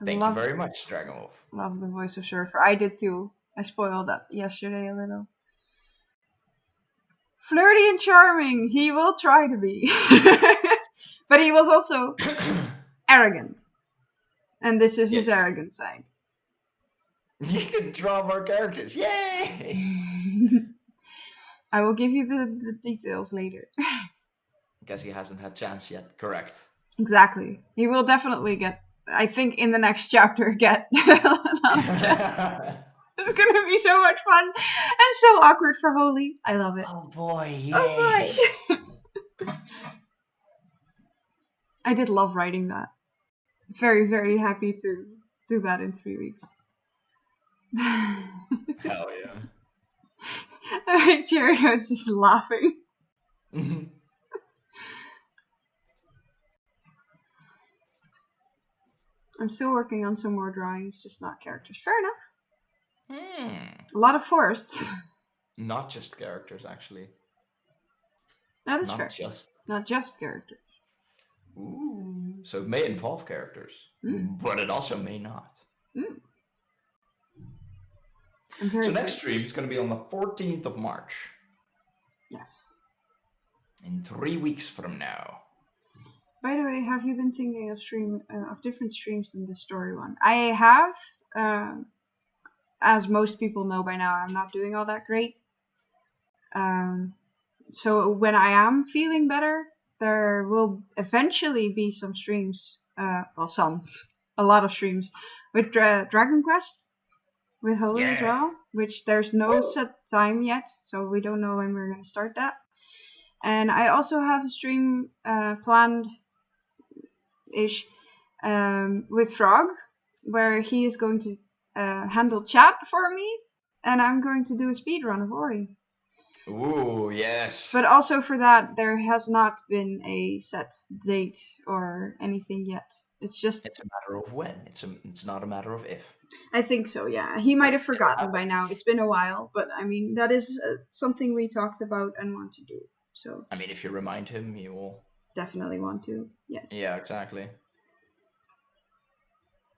Thank you very much, Dragonwolf.
Love the voice of Surfer. I did too. I spoiled that yesterday a little. Flirty and charming. He will try to be. But he was also arrogant. And this is his
Yes.
arrogant side.
You can draw more characters. Yay!
I will give you the details later.
Guess he hasn't had chance yet. Correct.
Exactly. He will definitely get, I think in the next chapter, get a lot of chance. It's gonna be so much fun and so awkward for Holy. I love it.
Oh boy, yay!
Oh boy. I did love writing that. Very, very happy to do that in 3 weeks.
Hell yeah.
Jerry was just laughing. I'm still working on some more drawings, just not characters. Fair enough. A lot of forests.
Not just characters, actually.
That is
Not
fair.
just.
Not just characters.
Ooh. So it may involve characters, but it also may not. So next stream is going to be on the 14th of March.
Yes.
In 3 weeks from now.
By the way, have you been thinking of different streams than the story one? I have. As most people know by now, I'm not doing all that great. So when I am feeling better, there will eventually be some streams. A lot of streams with Dragon Quest with Holy as well. Which there's no set time yet, so we don't know when we're gonna start that. And I also have a stream planned ish with Frog, where he is going to handle chat for me, and I'm going to do a speed run of Ori.
Ooh, yes.
But also for that, there has not been a set date or anything yet. It's just...
It's a matter of when. It's not a matter of if.
I think so, yeah. He might have forgotten by now. It's been a while, but I mean, that is something we talked about and want to do. So
I mean, if you remind him, he will
definitely want to. Yes.
Yeah, exactly.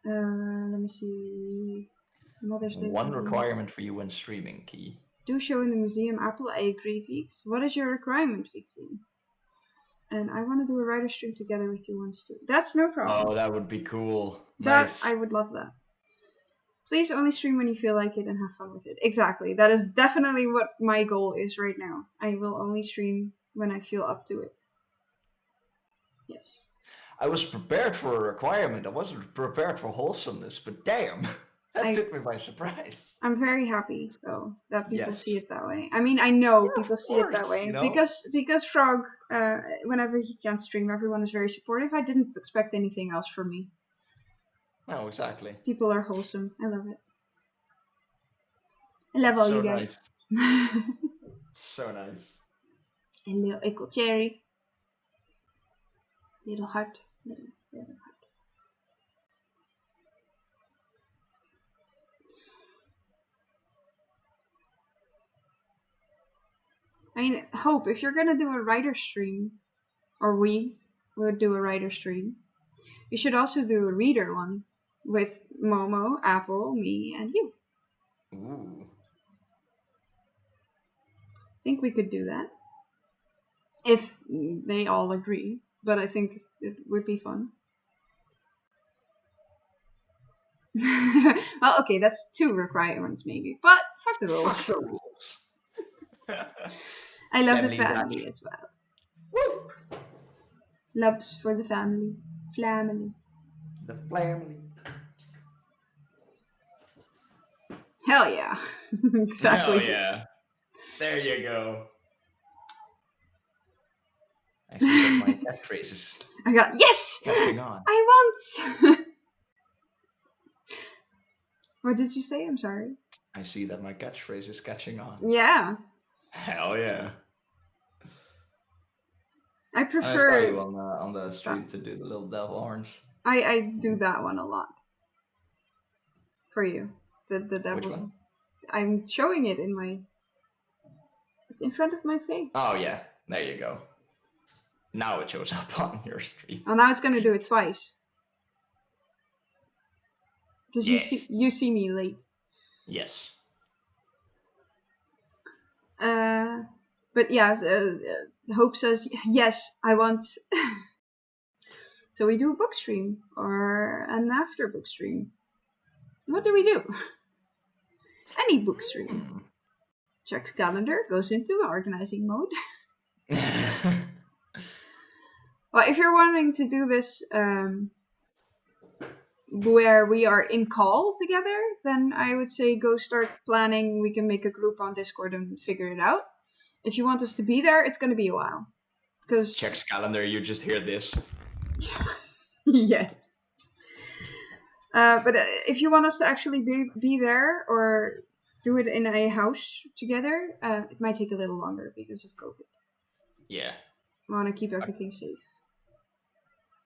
Let me see. Mother's Day.
One requirement for you when streaming, Key.
Do show in the museum, Apple. I agree, Vix. What is your requirement, Vixie? And I want to do a writer stream together with you once too. That's no problem.
Oh, that would be cool.
Nice. I would love that. Please only stream when you feel like it and have fun with it. Exactly. That is definitely what my goal is right now. I will only stream when I feel up to it. Yes.
I was prepared for a requirement. I wasn't prepared for wholesomeness, but damn. That took me by surprise.
I'm very happy, though, that people see it that way. I mean, I know people see it that way. You know? Because Frog, whenever he can't stream, everyone is very supportive. I didn't expect anything else from me.
No, exactly.
People are wholesome. I love it. I love all you guys.
Nice. So nice.
A little echo cherry. Little heart. Little heart. I mean, Hope, if you're gonna do a writer stream, or we would do a writer stream, you should also do a reader one with Momo, Apple, me, and you.
Ooh.
I think we could do that. if they all agree. But I think it would be fun. Well, okay, that's 2 requirements maybe, but fuck the rules.
Fuck the rules.
I love the
Family
family as well. Loves for the family. Flamily.
The family.
Hell yeah. Exactly.
Hell yeah. There you go. I see that my catchphrase is
I got yes!
catching on.
I want. What did you say? I'm sorry.
I see that my catchphrase is catching on.
Yeah.
Hell yeah.
I
I saw
prefer.
you on the stream to do the little devil horns.
I do that one a lot. For you. The
Which
devil's.
one?
I'm showing it in my. It's in front of my face.
Oh yeah, there you go. Now it shows up on your stream.
Oh, now it's gonna do it twice. Because
Yes.
you see me late.
Yes.
But yeah, Hope says yes. I want. So we do a book stream or an after book stream. What do we do? Any book stream. Checks calendar, goes into organizing mode. Well, if you're wanting to do this where we are in call together, then I would say go start planning. We can make a group on Discord and figure it out. If you want us to be there, it's going to be a while. Because
Checks calendar, you just hear this.
Yes. But if you want us to actually be there or do it in a house together, it might take a little longer because of COVID.
Yeah.
We want to keep everything safe.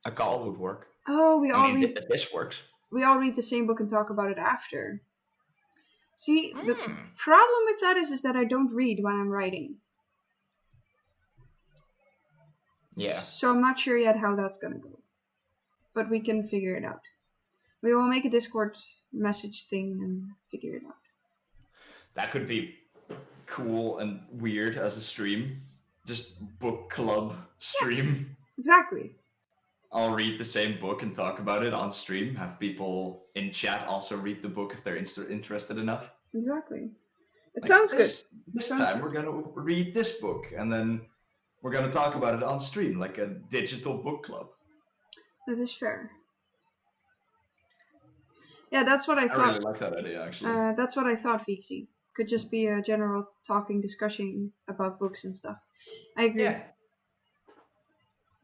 A call would work.
Oh, we all read.
This works.
We all read the same book and talk about it after. See, the problem with that is that I don't read when I'm writing.
Yeah.
So I'm not sure yet how that's gonna go. But we can figure it out. We will make a Discord message thing and figure it out.
That could be cool and weird as a stream. Just book club stream.
Yeah, exactly.
I'll read the same book and talk about it on stream. Have people in chat also read the book if they're interested enough.
Exactly. It
Like
sounds good.
This time we're gonna read this book and then we're gonna talk about it on stream, like a digital book club.
That is fair. Yeah, that's what I thought.
I really like that idea, actually.
That's what I thought, Vixie. Could just be a general talking discussion about books and stuff. I agree.
Yeah.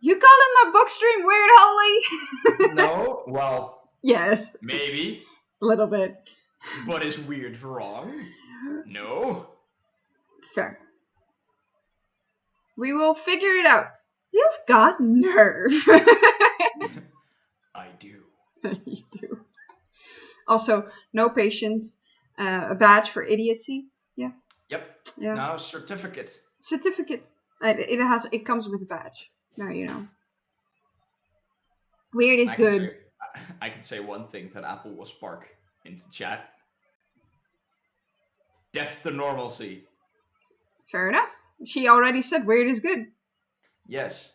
You calling my book stream weird, Holly?
No, well.
Yes.
Maybe.
A little bit.
But is weird wrong? No.
Fair. We will figure it out. You've got nerve.
I do.
You do. Also, no patience. A badge for idiocy. Yeah.
Yep.
Yeah.
Now certificate.
Certificate. It comes with a badge. Now you know. Weird is good.
I can say one thing that Apple will spark into chat. Death to normalcy.
Fair enough. She already said weird is good.
Yes.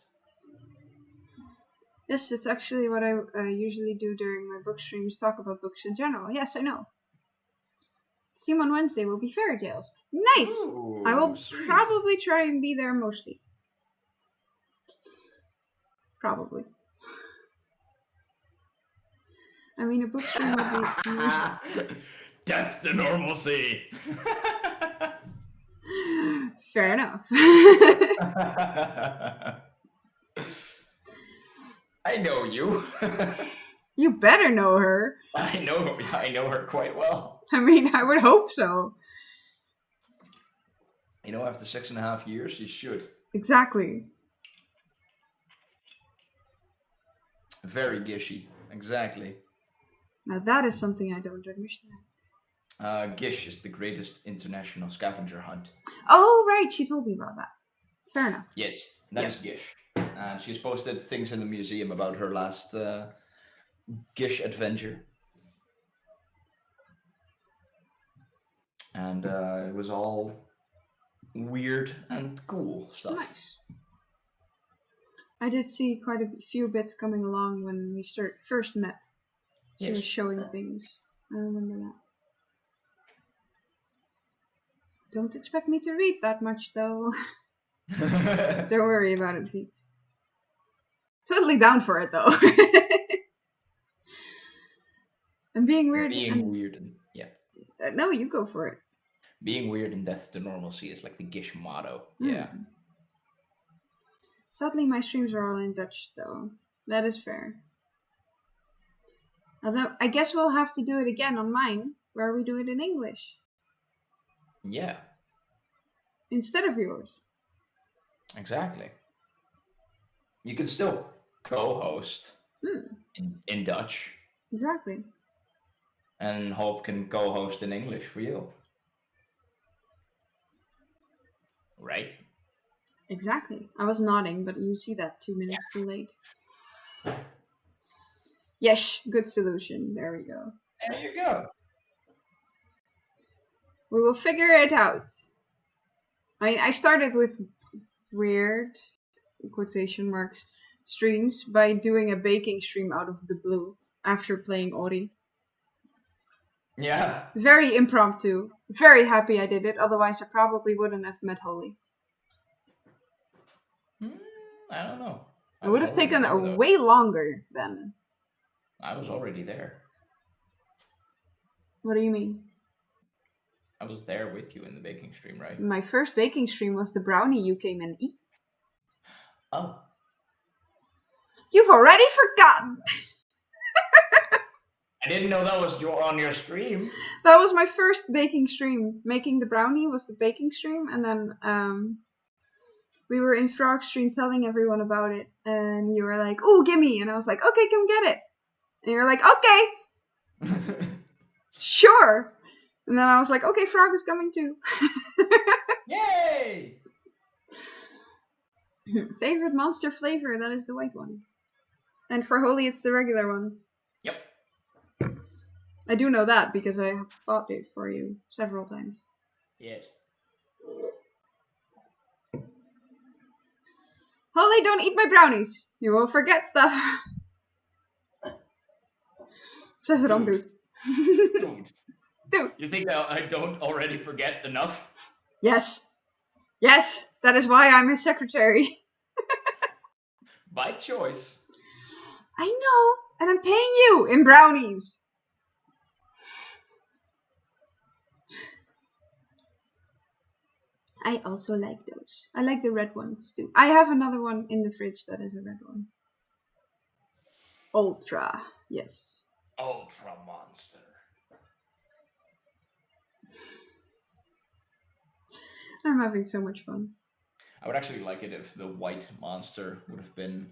Yes, it's actually what I usually do during my book streams, talk about books in general. Yes, I know. Theme on Wednesday will be fairy tales. Nice!
Ooh,
I will
sweet.
probably try and be there mostly. Probably. I mean, a book stream would be...
Death to normalcy!
Fair enough.
I know you.
You better know her.
I know her quite well.
I mean, I would hope so.
You know, after 6.5 years, you should.
Exactly.
Very gishy. Exactly.
Now that is something I don't understand.
Gish is the greatest international scavenger hunt.
Oh, right. She told me about that. Fair enough.
Yes, that is Gish. And she's posted things in the museum about her last Gish adventure. And it was all weird and cool stuff.
Nice. I did see quite a few bits coming along when we first met. She was showing things. I remember that. Don't expect me to read that much, though. Don't worry about it, Feets. Totally down for it, though. And being weird.
Yeah.
No, you go for it.
Being weird and death to normalcy is like the Gish motto.
Hmm.
Yeah.
Sadly, my streams are all in Dutch, though. That is fair. Although, I guess we'll have to do it again on mine, where we do it in English.
Yeah.
Instead of yours.
Exactly. You can still co-host in Dutch.
Exactly.
And Hope can co-host in English for you. Right?
Exactly. I was nodding, but you see that 2 minutes too late. Yes, good solution. There we go.
There you go.
We will figure it out. I started with weird, quotation marks, streams by doing a baking stream out of the blue after playing Ori.
Yeah.
Very impromptu. Very happy I did it, otherwise I probably wouldn't have met Holy.
I don't know.
It would have taken way longer then.
I was already there.
What do you mean?
I was there with you in the baking stream, right?
My first baking stream was the brownie you came and eat.
Oh.
You've already forgotten!
I didn't know that was on your stream.
That was my first baking stream. Making the brownie was the baking stream, and then we were in Frog Stream telling everyone about it, and you were like, "Ooh, gimme!" And I was like, "Okay, come get it." And you were like, "Okay, sure." And then I was like, "Okay, Frog is coming too."
Yay!
Favorite monster flavor? That is the white one. And for Holy, it's the regular one.
Yep.
I do know that because I have bought it for you several times.
Yes.
Holy, don't eat my brownies. You will forget stuff. Says it on dude. Dude.
You think I don't already forget enough?
Yes. Yes, that is why I'm his secretary.
By choice.
I know, and I'm paying you in brownies. I also like those. I like the red ones too. I have another one in the fridge that is a red one. Ultra, yes.
Ultra monster.
I'm having so much fun.
I would actually like it if the white monster would have been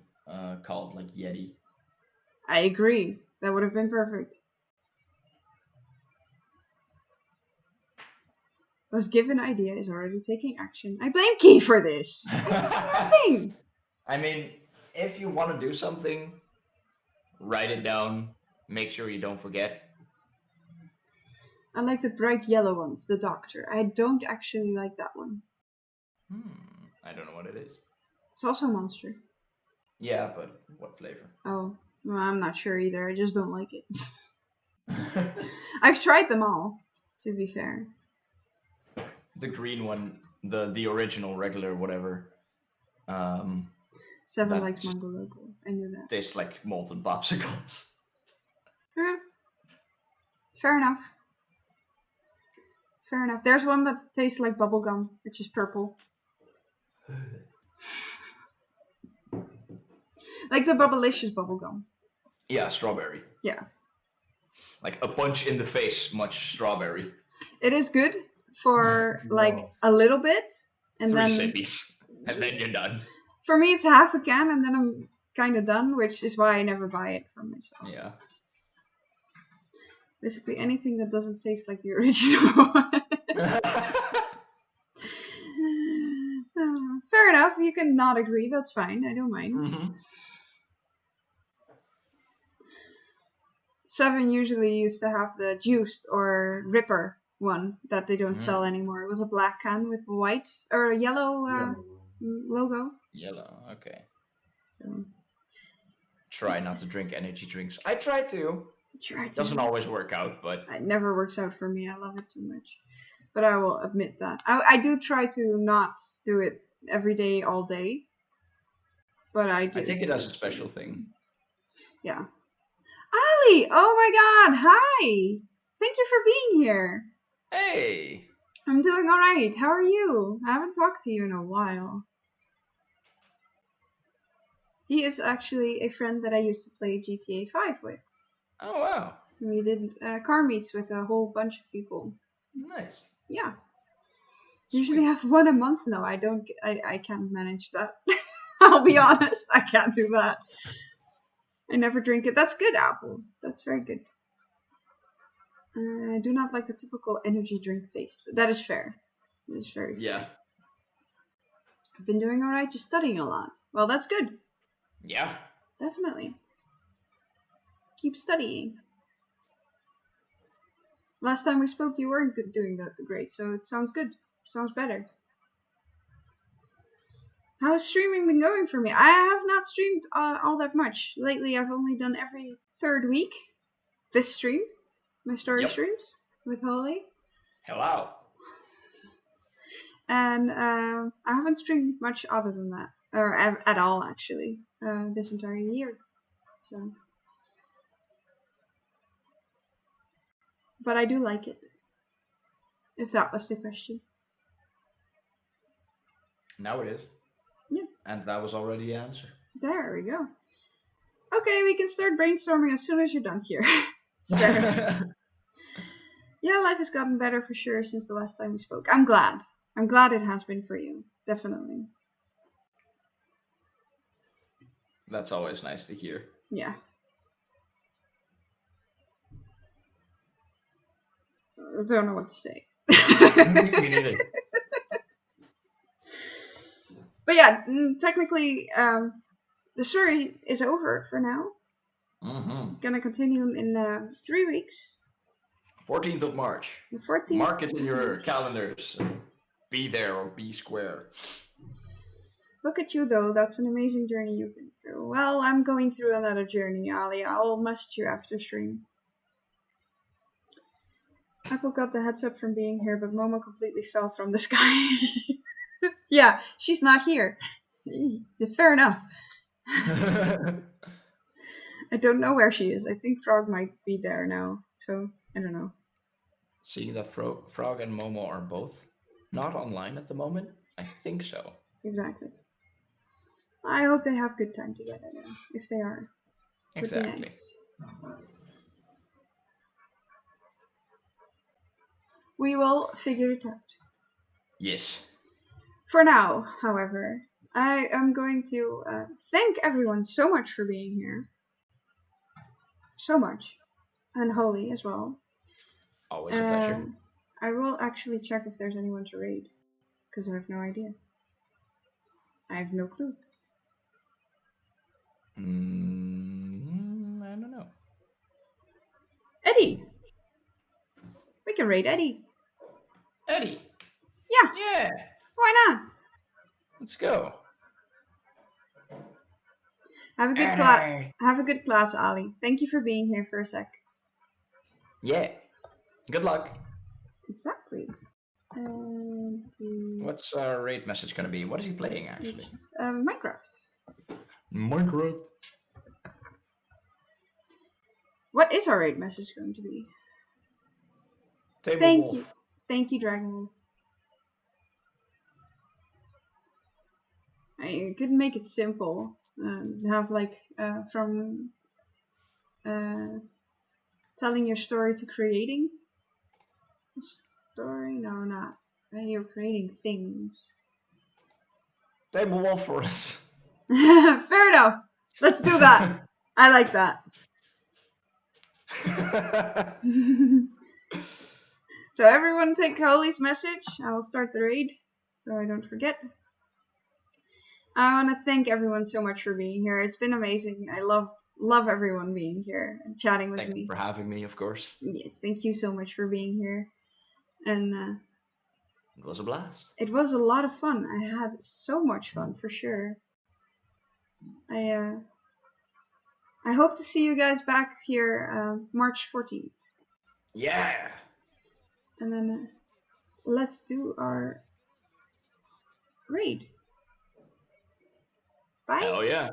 called like Yeti.
I agree. That would have been perfect. Was given idea is already taking action. I blame Key for this. Nothing.
I mean, if you want to do something, write it down. Make sure you don't forget.
I like the bright yellow ones, the doctor. I don't actually like that one.
I don't know what it is.
It's also a monster.
Yeah, but what flavor?
Oh, well, I'm not sure either. I just don't like it. I've tried them all, to be fair.
The green one, the original, regular, whatever.
Seven likes Mango Loco. I knew that.
Tastes like molten popsicles.
Yeah. Fair enough. Fair enough. There's one that tastes like bubblegum, which is purple. Like the Bubblicious bubblegum.
Yeah, strawberry.
Yeah.
Like a punch in the face, much strawberry.
It is good for like a little bit. And
3
then
sippies. And then you're done.
For me, it's half a can, and then I'm kind of done, which is why I never buy it for myself.
Yeah.
Basically, anything that doesn't taste like the original. Fair enough. You can not agree. That's fine. I don't mind.
Mm-hmm.
7 usually used to have the juiced or Ripper one that they don't sell anymore. It was a black can with white or a yellow logo.
Yellow, okay.
So
Try not to drink energy drinks. I try to.
try
Doesn't
to.
always work out, but
It never works out for me. I love it too much. But I will admit that. I do try to not do it every day, all day. But I do
I take it
think
as a
it's pretty
special
fun.
thing.
Yeah. Ali! Oh my god! Hi! Thank you for being here.
Hey!
I'm doing alright. How are you? I haven't talked to you in a while. He is actually a friend that I used to play GTA 5 with.
Oh, wow.
We did car meets with a whole bunch of people.
Nice.
Yeah. Usually
Sweet.
have one a month now. I can't manage that. I'll be honest. I can't do that. I never drink it. That's good, Apple. That's very good. I do not like the typical energy drink taste. That is fair. That is very
Yeah.
fair. I've been doing alright, just studying a lot. Well, that's good.
Yeah.
Definitely. Keep studying. Last time we spoke, you weren't doing that great, so it sounds good. Sounds better. How's streaming been going for me? I have not streamed all that much. Lately, I've only done every third week. This stream, my story streams with Holy.
Hello.
And I haven't streamed much other than that. Or at all, actually. This entire year. So. But I do like it. If that was the question.
Now it is.
Yeah.
And that was already the answer.
There we go. Okay, we can start brainstorming as soon as you're done here. Fair. Yeah, life has gotten better for sure since the last time we spoke. I'm glad. I'm glad it has been for you. Definitely.
That's always nice to hear.
Yeah. I don't know what to say.
Me neither.
But yeah, technically, the story is over for now.
Mm-hmm.
Gonna continue in 3 weeks.
14th of March.
The 14th.
Mark it in your calendars. Be there or be square.
Look at you, though. That's an amazing journey you've been through. Well, I'm going through another journey, Ali. I'll message you after stream. Apple got the heads up from being here, but Momo completely fell from the sky. Yeah, she's not here. Fair enough. I don't know where she is. I think Frog might be there now, so I don't know.
Seeing that Frog and Momo are both not online at the moment? I think so.
Exactly. I hope they have good time together then, if they are. Would be
Exactly.
nice. We will figure it out.
Yes.
For now, however, I am going to thank everyone so much for being here. So much. And Holy as well.
Always a pleasure.
I will actually check if there's anyone to raid. Because I have no idea. I have no clue.
I don't know.
Eddie! We can raid Eddie.
Eddie!
Yeah!
Yeah!
Why not?
Let's go.
Have a good class. Have a good class, Ali. Thank you for being here for a sec.
Yeah. Good luck.
Exactly.
What's our raid message gonna be? What is he playing actually?
Minecraft.
Minecraft.
What is our raid message going to be?
Thank
you. Thank you, Dragon Wolf. I could make it simple. Have like from telling your story to creating a story. No, not. You're creating things.
Table Wolf for us.
Fair enough. Let's do that. I like that. So everyone take Holy's message. I will start the raid so I don't forget. I want to thank everyone so much for being here. It's been amazing. I love everyone being here and chatting with me.
Thank you for having me, of course.
Yes, thank you so much for being here. And
it was a blast.
It was a lot of fun. I had so much fun, for sure. I hope to see you guys back here March 14th.
Yeah.
And then let's do our raid. Bye.
Hell yeah.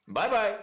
Bye bye.